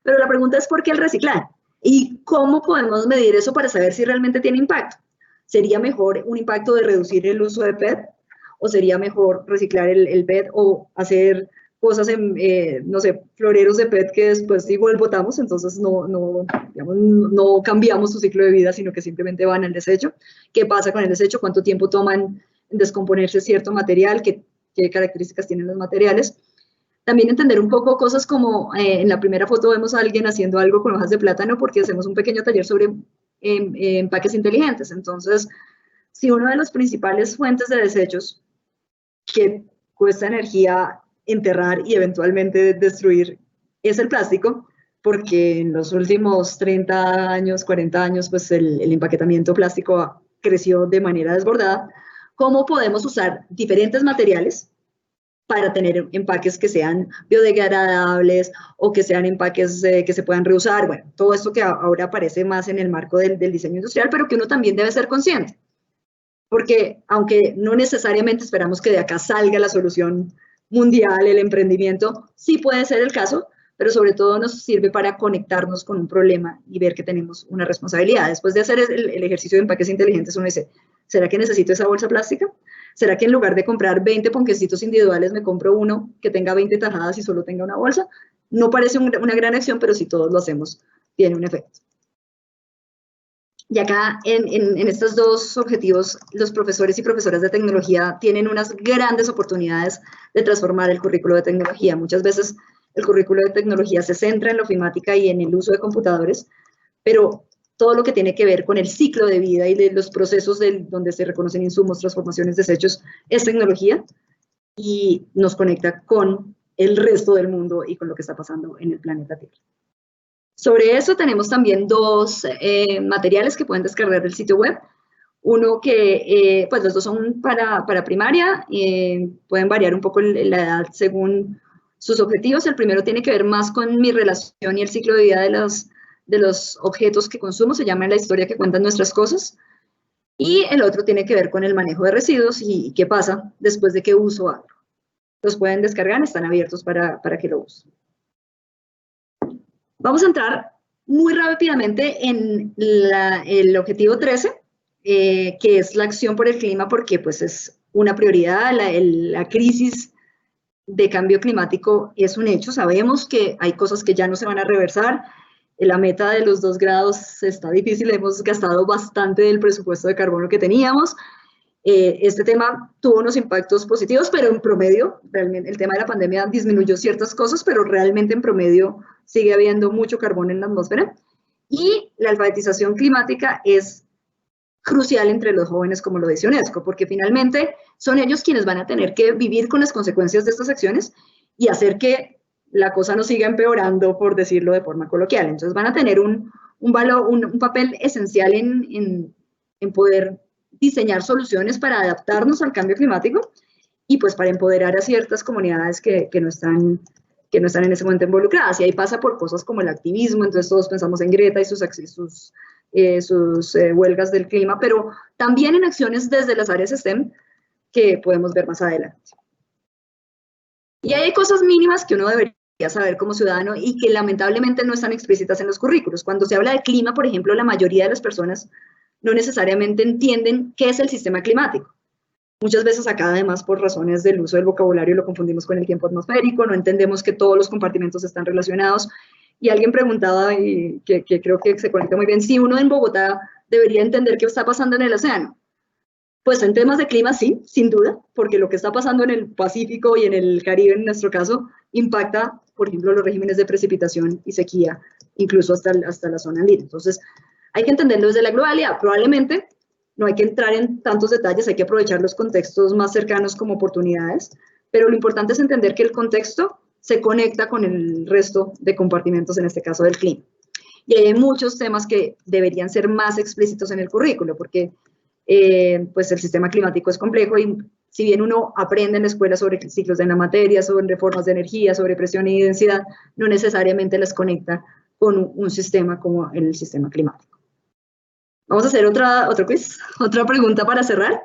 Pero la pregunta es, ¿por qué el reciclaje? ¿Y cómo podemos medir eso para saber si realmente tiene impacto? ¿Sería mejor un impacto de reducir el uso de PET? ¿O sería mejor reciclar el PET o hacer cosas en, no sé, floreros de PET que después igual botamos? Entonces no cambiamos su ciclo de vida, sino que simplemente van al desecho. ¿Qué pasa con el desecho? ¿Cuánto tiempo toman en descomponerse cierto material? ¿Qué características tienen los materiales? También entender un poco cosas como, en la primera foto vemos a alguien haciendo algo con hojas de plátano, porque hacemos un pequeño taller sobre empaques inteligentes. Entonces, si una de las principales fuentes de desechos que cuesta energía enterrar y eventualmente destruir es el plástico, porque en los últimos 30 años, 40 años, pues el empaquetamiento plástico creció de manera desbordada, ¿cómo podemos usar diferentes materiales para tener empaques que sean biodegradables o que sean empaques que se puedan reusar. Bueno, todo esto que ahora aparece más en el marco del diseño industrial, pero que uno también debe ser consciente. Porque aunque no necesariamente esperamos que de acá salga la solución mundial, el emprendimiento, sí puede ser el caso, pero sobre todo nos sirve para conectarnos con un problema y ver que tenemos una responsabilidad. Después de hacer el ejercicio de empaques inteligentes, uno dice, ¿será que necesito esa bolsa plástica? ¿Será que en lugar de comprar 20 ponquecitos individuales me compro uno que tenga 20 tajadas y solo tenga una bolsa? No parece una gran acción, pero si todos lo hacemos, tiene un efecto. Y acá, en estos dos objetivos, los profesores y profesoras de tecnología tienen unas grandes oportunidades de transformar el currículo de tecnología. Muchas veces el currículo de tecnología se centra en la ofimática y en el uso de computadores, pero todo lo que tiene que ver con el ciclo de vida y de los procesos donde se reconocen insumos, transformaciones, desechos, es tecnología y nos conecta con el resto del mundo y con lo que está pasando en el planeta Tierra. Sobre eso tenemos también dos materiales que pueden descargar del sitio web. Uno que, pues los dos son para primaria, pueden variar un poco la edad según sus objetivos. El primero tiene que ver más con mi relación y el ciclo de vida de los objetos que consumo, se llama La historia que cuentan nuestras cosas. Y el otro tiene que ver con el manejo de residuos y qué pasa después de que uso algo. Los pueden descargar, están abiertos para que lo usen. Vamos a entrar muy rápidamente en el objetivo 13, que es la acción por el clima, porque pues es una prioridad. La crisis de cambio climático es un hecho. Sabemos que hay cosas que ya no se van a reversar. La meta de los 2 grados está difícil, hemos gastado bastante del presupuesto de carbono que teníamos. Este tema tuvo unos impactos positivos, pero en promedio, realmente el tema de la pandemia disminuyó ciertas cosas, pero realmente en promedio sigue habiendo mucho carbón en la atmósfera. Y la alfabetización climática es crucial entre los jóvenes, como lo dice UNESCO, porque finalmente son ellos quienes van a tener que vivir con las consecuencias de estas acciones y hacer que la cosa no siga empeorando, por decirlo de forma coloquial. Entonces van a tener un papel esencial en poder diseñar soluciones para adaptarnos al cambio climático y pues para empoderar a ciertas comunidades que no están en ese momento involucradas. Y ahí pasa por cosas como el activismo, entonces todos pensamos en Greta y sus huelgas del clima, pero también en acciones desde las áreas STEM que podemos ver más adelante. Y hay cosas mínimas que uno debería saber como ciudadano y que lamentablemente no están explícitas en los currículos. Cuando se habla de clima, por ejemplo, la mayoría de las personas no necesariamente entienden qué es el sistema climático. Muchas veces acá, además, por razones del uso del vocabulario, lo confundimos con el tiempo atmosférico, no entendemos que todos los compartimentos están relacionados. Y alguien preguntaba, y que creo que se conecta muy bien, si uno en Bogotá debería entender qué está pasando en el océano. Pues en temas de clima sí, sin duda, porque lo que está pasando en el Pacífico y en el Caribe, en nuestro caso, impacta, por ejemplo, los regímenes de precipitación y sequía, incluso hasta la zona andina. Entonces, hay que entenderlo desde la globalidad. Probablemente no hay que entrar en tantos detalles, hay que aprovechar los contextos más cercanos como oportunidades, pero lo importante es entender que el contexto se conecta con el resto de compartimentos, en este caso del clima. Y hay muchos temas que deberían ser más explícitos en el currículo, porque pues el sistema climático es complejo y si bien uno aprende en la escuela sobre ciclos de la materia, sobre formas de energía, sobre presión y densidad, no necesariamente las conecta con un sistema como el sistema climático. Vamos a hacer otro quiz, otra pregunta para cerrar,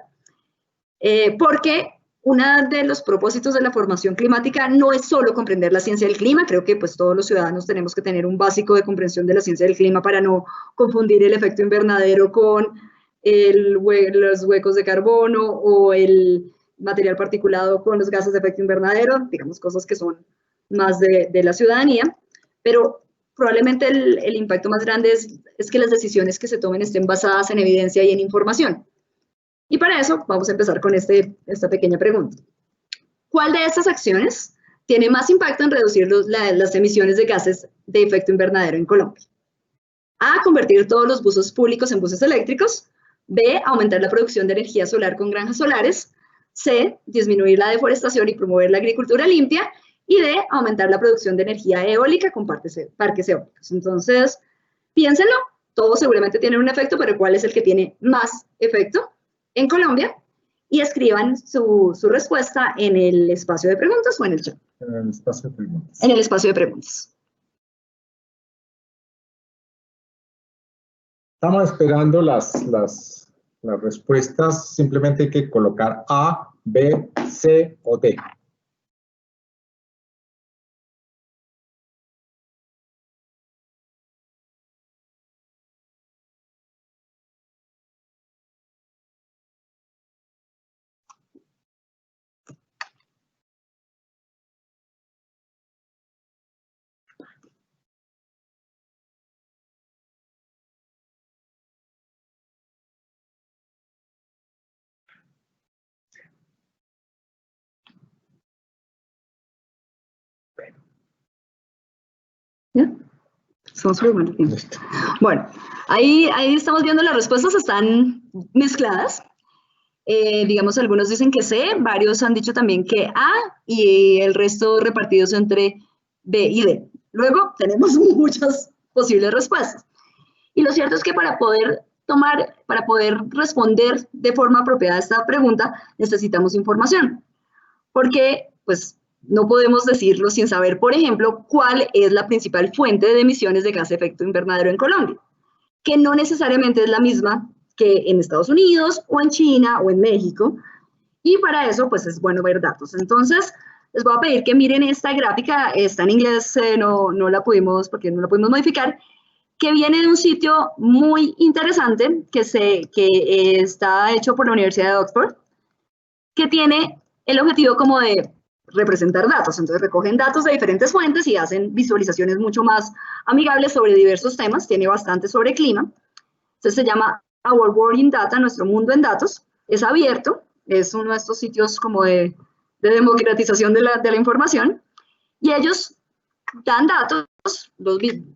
porque uno de los propósitos de la formación climática no es solo comprender la ciencia del clima. Creo que pues todos los ciudadanos tenemos que tener un básico de comprensión de la ciencia del clima para no confundir el efecto invernadero con los huecos de carbono o el material particulado con los gases de efecto invernadero, digamos cosas que son más de la ciudadanía, pero probablemente el impacto más grande es que las decisiones que se tomen estén basadas en evidencia y en información. Y para eso vamos a empezar con esta pequeña pregunta. ¿Cuál de estas acciones tiene más impacto en reducir las emisiones de gases de efecto invernadero en Colombia? A, convertir todos los buses públicos en buses eléctricos. B, aumentar la producción de energía solar con granjas solares. C, disminuir la deforestación y promover la agricultura limpia. Y D, aumentar la producción de energía eólica con parques eólicos. Entonces, piénsenlo, todos seguramente tienen un efecto, pero ¿cuál es el que tiene más efecto en Colombia? y escriban su respuesta en el espacio de preguntas o en el chat. En el espacio de preguntas. En el espacio de preguntas. Estamos esperando las respuestas. Simplemente hay que colocar A, B, C o D. ¿Ya? Bueno, ahí estamos viendo las respuestas, están mezcladas. Digamos, algunos dicen que C, varios han dicho también que A y el resto repartidos entre B y D. Luego tenemos muchas posibles respuestas. Y lo cierto es que para poder responder de forma apropiada a esta pregunta, necesitamos información. Porque, pues, no podemos decirlo sin saber, por ejemplo, cuál es la principal fuente de emisiones de gas de efecto invernadero en Colombia, que no necesariamente es la misma que en Estados Unidos o en China o en México, y para eso pues es bueno ver datos. Entonces les voy a pedir que miren esta gráfica, está en inglés, no la pudimos modificar, que viene de un sitio muy interesante que está hecho por la Universidad de Oxford, que tiene el objetivo como de representar datos. Entonces recogen datos de diferentes fuentes y hacen visualizaciones mucho más amigables sobre diversos temas, tiene bastante sobre clima. Entonces se llama Our World in Data, nuestro mundo en datos, es abierto, es uno de estos sitios como de democratización de la información, y ellos dan datos,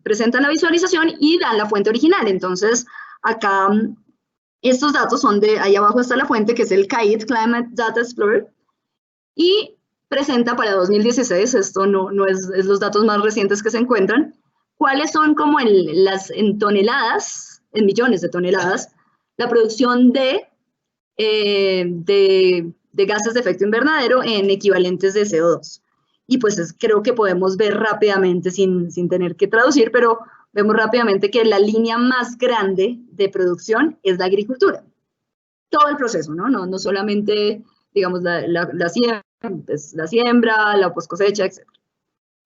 presentan la visualización y dan la fuente original. Entonces acá estos datos son ahí abajo está la fuente, que es el CAID, Climate Data Explorer, y presenta para 2016, esto no es los datos más recientes que se encuentran, cuáles son como en toneladas, en millones de toneladas, la producción de gases de efecto invernadero en equivalentes de CO2. Y pues creo que podemos ver rápidamente, sin tener que traducir, pero vemos rápidamente que la línea más grande de producción es la agricultura. Todo el proceso, no solamente, digamos, la siembra, la post-cosecha, etc.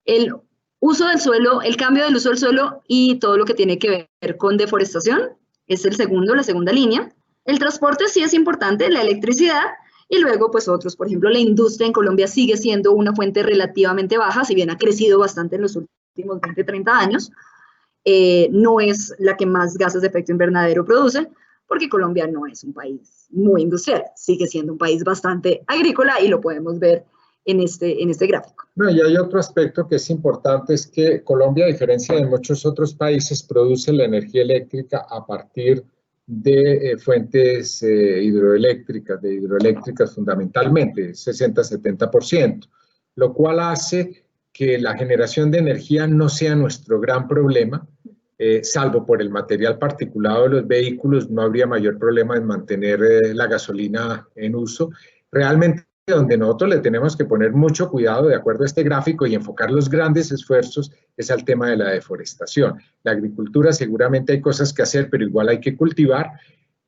El uso del suelo, el cambio del uso del suelo y todo lo que tiene que ver con deforestación es la segunda línea. El transporte sí es importante, la electricidad, y luego pues otros, por ejemplo, la industria en Colombia sigue siendo una fuente relativamente baja, si bien ha crecido bastante en los últimos 20, 30 años, no es la que más gases de efecto invernadero produce, porque Colombia no es un país muy industrial, sigue siendo un país bastante agrícola y lo podemos ver en este gráfico. No, y hay otro aspecto que es importante, es que Colombia, a diferencia de muchos otros países, produce la energía eléctrica a partir de fuentes hidroeléctricas fundamentalmente, 60-70%, lo cual hace que la generación de energía no sea nuestro gran problema, salvo por el material particulado de los vehículos, no habría mayor problema en mantener la gasolina en uso. Realmente donde nosotros le tenemos que poner mucho cuidado, de acuerdo a este gráfico, y enfocar los grandes esfuerzos es al tema de la deforestación. La agricultura seguramente hay cosas que hacer, pero igual hay que cultivar,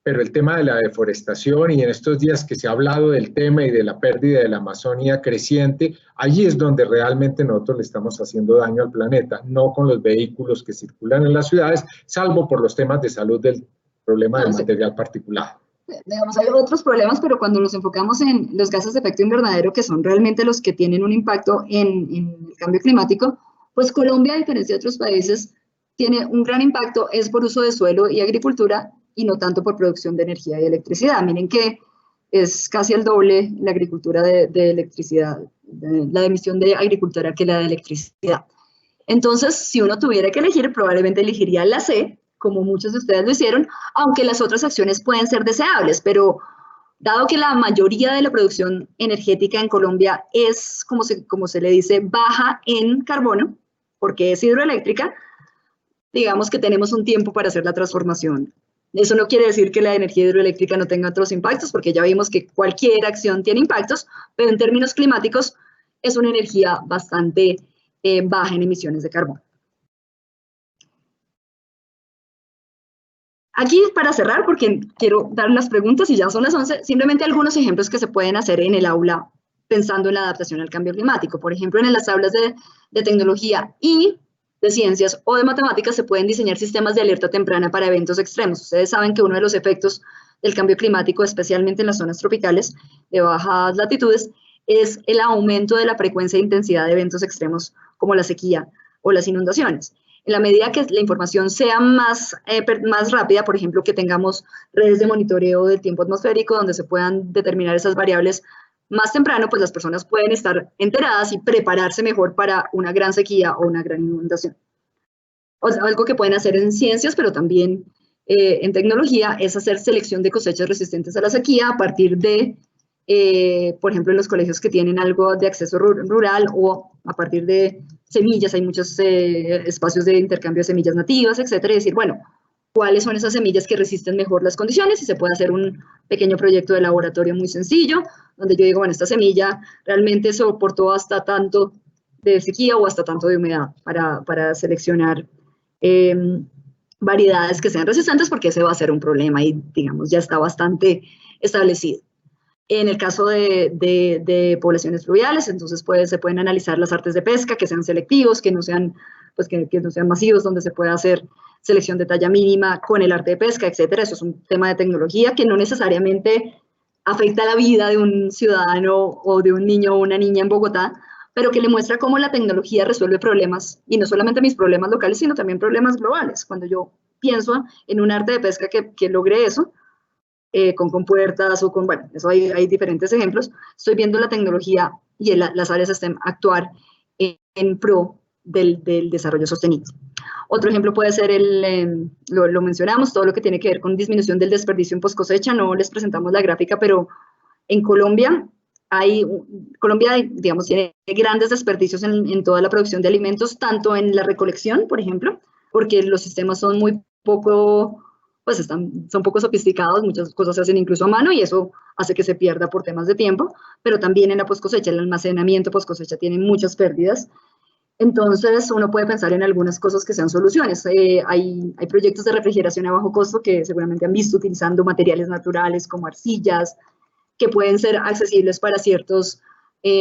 pero el tema de la deforestación, y en estos días que se ha hablado del tema y de la pérdida de la Amazonía creciente, allí es donde realmente nosotros le estamos haciendo daño al planeta, no con los vehículos que circulan en las ciudades, salvo por los temas de salud del problema del material particulado. Digamos, hay otros problemas, pero cuando nos enfocamos en los gases de efecto invernadero, que son realmente los que tienen un impacto en el cambio climático, pues Colombia, a diferencia de otros países, tiene un gran impacto, es por uso de suelo y agricultura, y no tanto por producción de energía y electricidad. Miren que es casi el doble la agricultura de electricidad, la emisión de agricultura que la de electricidad. Entonces, si uno tuviera que elegir, probablemente elegiría la C, como muchos de ustedes lo hicieron, aunque las otras acciones pueden ser deseables, pero dado que la mayoría de la producción energética en Colombia es, como se le dice, baja en carbono, porque es hidroeléctrica, digamos que tenemos un tiempo para hacer la transformación Eso no quiere decir que la energía hidroeléctrica no tenga otros impactos, porque ya vimos que cualquier acción tiene impactos, pero en términos climáticos es una energía bastante baja en emisiones de carbono. Aquí, para cerrar, porque quiero dar unas preguntas y ya son las 11, simplemente algunos ejemplos que se pueden hacer en el aula pensando en la adaptación al cambio climático. Por ejemplo, en las aulas de tecnología y de ciencias o de matemáticas se pueden diseñar sistemas de alerta temprana para eventos extremos. Ustedes saben que uno de los efectos del cambio climático, especialmente en las zonas tropicales de bajas latitudes, es el aumento de la frecuencia e intensidad de eventos extremos como la sequía o las inundaciones. En la medida que la información sea más rápida, por ejemplo, que tengamos redes de monitoreo del tiempo atmosférico donde se puedan determinar esas variables más temprano, pues las personas pueden estar enteradas y prepararse mejor para una gran sequía o una gran inundación. Algo que pueden hacer en ciencias, pero también en tecnología, es hacer selección de cosechas resistentes a la sequía a partir de, por ejemplo, en los colegios que tienen algo de acceso rural o a partir de semillas. Hay muchos espacios de intercambio de semillas nativas, etcétera, y decir, bueno, cuáles son esas semillas que resisten mejor las condiciones, y se puede hacer un pequeño proyecto de laboratorio muy sencillo, donde yo digo, bueno, esta semilla realmente soportó hasta tanto de sequía o hasta tanto de humedad para seleccionar variedades que sean resistentes, porque ese va a ser un problema y, digamos, ya está bastante establecido. En el caso de poblaciones fluviales, entonces se pueden analizar las artes de pesca, que sean selectivos, que no sean, pues, que no sean masivos, donde se pueda hacer selección de talla mínima con el arte de pesca, etcétera. Eso es un tema de tecnología que no necesariamente afecta la vida de un ciudadano o de un niño o una niña en Bogotá, pero que le muestra cómo la tecnología resuelve problemas, y no solamente mis problemas locales, sino también problemas globales. Cuando yo pienso en un arte de pesca que logre eso, con compuertas o con, bueno, eso hay diferentes ejemplos, estoy viendo la tecnología y las áreas STEM actuar en pro del desarrollo sostenible. Otro ejemplo puede ser, lo mencionamos, todo lo que tiene que ver con disminución del desperdicio en post cosecha. No les presentamos la gráfica, pero en Colombia, digamos, tiene grandes desperdicios en toda la producción de alimentos, tanto en la recolección, por ejemplo, porque los sistemas son muy poco, pues son poco sofisticados, muchas cosas se hacen incluso a mano y eso hace que se pierda por temas de tiempo, pero también en la post cosecha, el almacenamiento post cosecha tiene muchas pérdidas. Entonces, uno puede pensar en algunas cosas que sean soluciones. Hay proyectos de refrigeración a bajo costo que seguramente han visto, utilizando materiales naturales como arcillas, que pueden ser accesibles para ciertos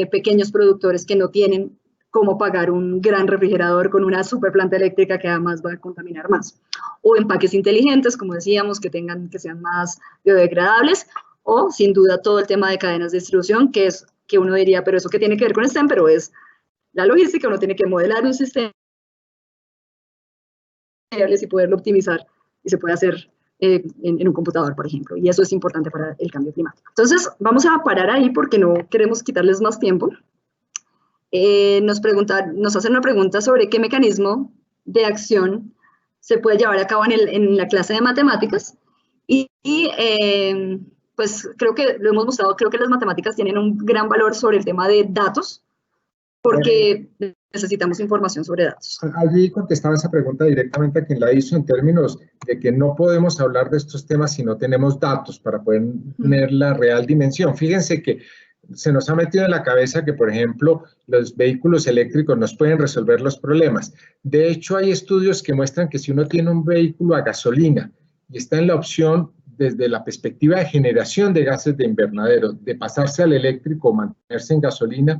pequeños productores que no tienen cómo pagar un gran refrigerador con una super planta eléctrica que además va a contaminar más. O empaques inteligentes, como decíamos, que sean más biodegradables, o sin duda todo el tema de cadenas de distribución, que uno diría, pero eso qué tiene que ver con STEM, pero es la logística. Uno tiene que modelar un sistema y poderlo optimizar, y se puede hacer en un computador, por ejemplo, y eso es importante para el cambio climático. Entonces, vamos a parar ahí porque no queremos quitarles más tiempo. Nos hacen una pregunta sobre qué mecanismo de acción se puede llevar a cabo en la clase de matemáticas, y pues creo que lo hemos mostrado. Creo que las matemáticas tienen un gran valor sobre el tema de datos, porque necesitamos información sobre datos. Allí contestaba esa pregunta directamente a quien la hizo, en términos de que no podemos hablar de estos temas si no tenemos datos para poder tener la real dimensión. Fíjense que se nos ha metido en la cabeza que, por ejemplo, los vehículos eléctricos nos pueden resolver los problemas. De hecho, hay estudios que muestran que si uno tiene un vehículo a gasolina y está en la opción, desde la perspectiva de generación de gases de invernadero, de pasarse al eléctrico o mantenerse en gasolina,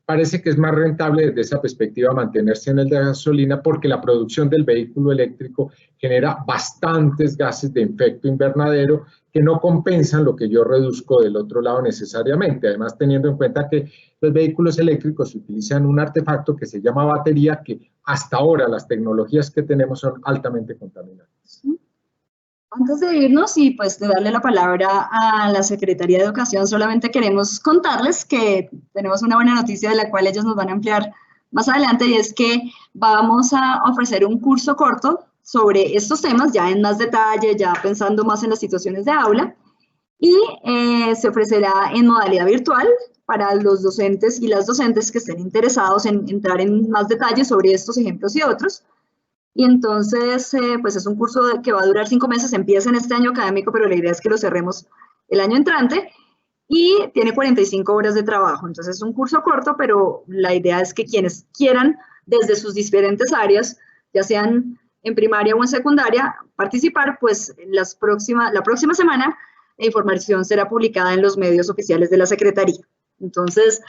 parece que es más rentable desde esa perspectiva mantenerse en el de gasolina, porque la producción del vehículo eléctrico genera bastantes gases de efecto invernadero que no compensan lo que yo reduzco del otro lado necesariamente. Además, teniendo en cuenta que los vehículos eléctricos utilizan un artefacto que se llama batería, que hasta ahora las tecnologías que tenemos son altamente contaminantes. Antes de irnos y pues de darle la palabra a la Secretaría de Educación, solamente queremos contarles que tenemos una buena noticia de la cual ellos nos van a ampliar más adelante, y es que vamos a ofrecer un curso corto sobre estos temas, ya en más detalle, ya pensando más en las situaciones de aula, y se ofrecerá en modalidad virtual para los docentes y las docentes que estén interesados en entrar en más detalles sobre estos ejemplos y otros. Y entonces, pues es un curso que va a durar 5 meses, empieza en este año académico, pero la idea es que lo cerremos el año entrante, y tiene 45 horas de trabajo. Entonces es un curso corto, pero la idea es que quienes quieran, desde sus diferentes áreas, ya sean en primaria o en secundaria, participar, pues la próxima semana la información será publicada en los medios oficiales de la Secretaría. Entonces,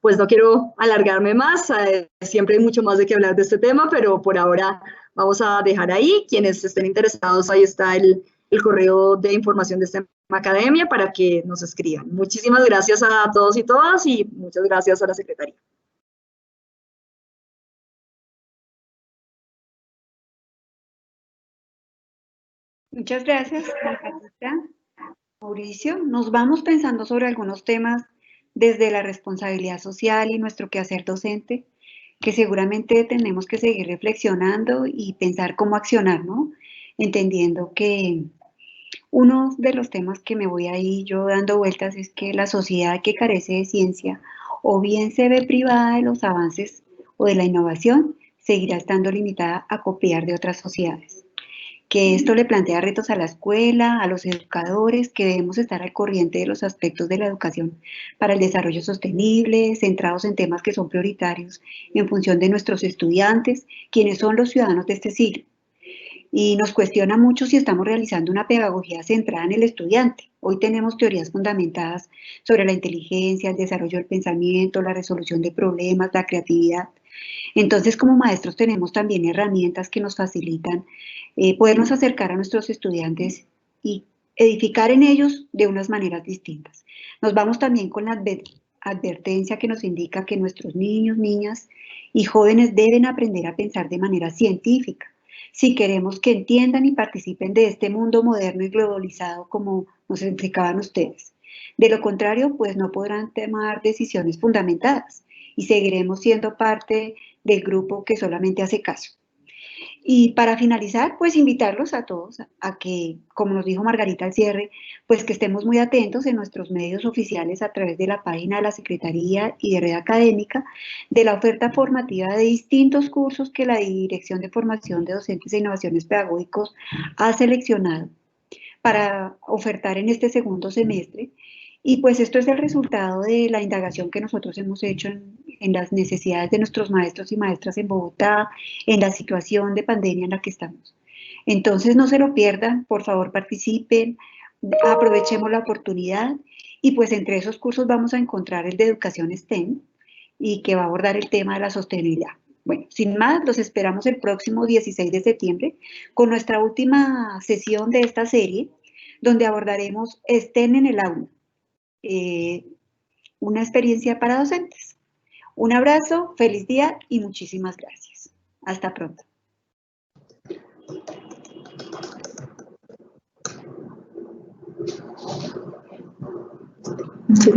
pues no quiero alargarme más, siempre hay mucho más de qué hablar de este tema, pero por ahora vamos a dejar ahí. Quienes estén interesados, ahí está el correo de información de STEM Academia para que nos escriban. Muchísimas gracias a todos y todas y muchas gracias a la Secretaría. Muchas gracias, Margarita. Mauricio, nos vamos pensando sobre algunos temas desde la responsabilidad social y nuestro quehacer docente, que seguramente tenemos que seguir reflexionando y pensar cómo accionar, ¿no? Entendiendo que uno de los temas que me voy ahí yo dando vueltas es que la sociedad que carece de ciencia o bien se ve privada de los avances o de la innovación, seguirá estando limitada a copiar de otras sociedades. Que esto le plantea retos a la escuela, a los educadores, que debemos estar al corriente de los aspectos de la educación para el desarrollo sostenible, centrados en temas que son prioritarios en función de nuestros estudiantes, quienes son los ciudadanos de este siglo. Y nos cuestiona mucho si estamos realizando una pedagogía centrada en el estudiante. Hoy tenemos teorías fundamentadas sobre la inteligencia, el desarrollo del pensamiento, la resolución de problemas, la creatividad. Entonces, como maestros tenemos también herramientas que nos facilitan podernos acercar a nuestros estudiantes y edificar en ellos de unas maneras distintas. Nos vamos también con la advertencia que nos indica que nuestros niños, niñas y jóvenes deben aprender a pensar de manera científica, si queremos que entiendan y participen de este mundo moderno y globalizado como nos explicaban ustedes. De lo contrario, pues no podrán tomar decisiones fundamentadas y seguiremos siendo parte del grupo que solamente hace caso. Y para finalizar, pues invitarlos a todos a que, como nos dijo Margarita al cierre, pues que estemos muy atentos en nuestros medios oficiales a través de la página de la Secretaría y de Red Académica de la oferta formativa de distintos cursos que la Dirección de Formación de Docentes e Innovaciones Pedagógicos ha seleccionado para ofertar en este segundo semestre. Y pues esto es el resultado de la indagación que nosotros hemos hecho en las necesidades de nuestros maestros y maestras en Bogotá, en la situación de pandemia en la que estamos. Entonces no se lo pierdan, por favor participen, aprovechemos la oportunidad y pues entre esos cursos vamos a encontrar el de educación STEM y que va a abordar el tema de la sostenibilidad. Bueno, sin más, los esperamos el próximo 16 de septiembre con nuestra última sesión de esta serie, donde abordaremos STEM en el aula. Una experiencia para docentes. Un abrazo, feliz día y muchísimas gracias. Hasta pronto. Sí.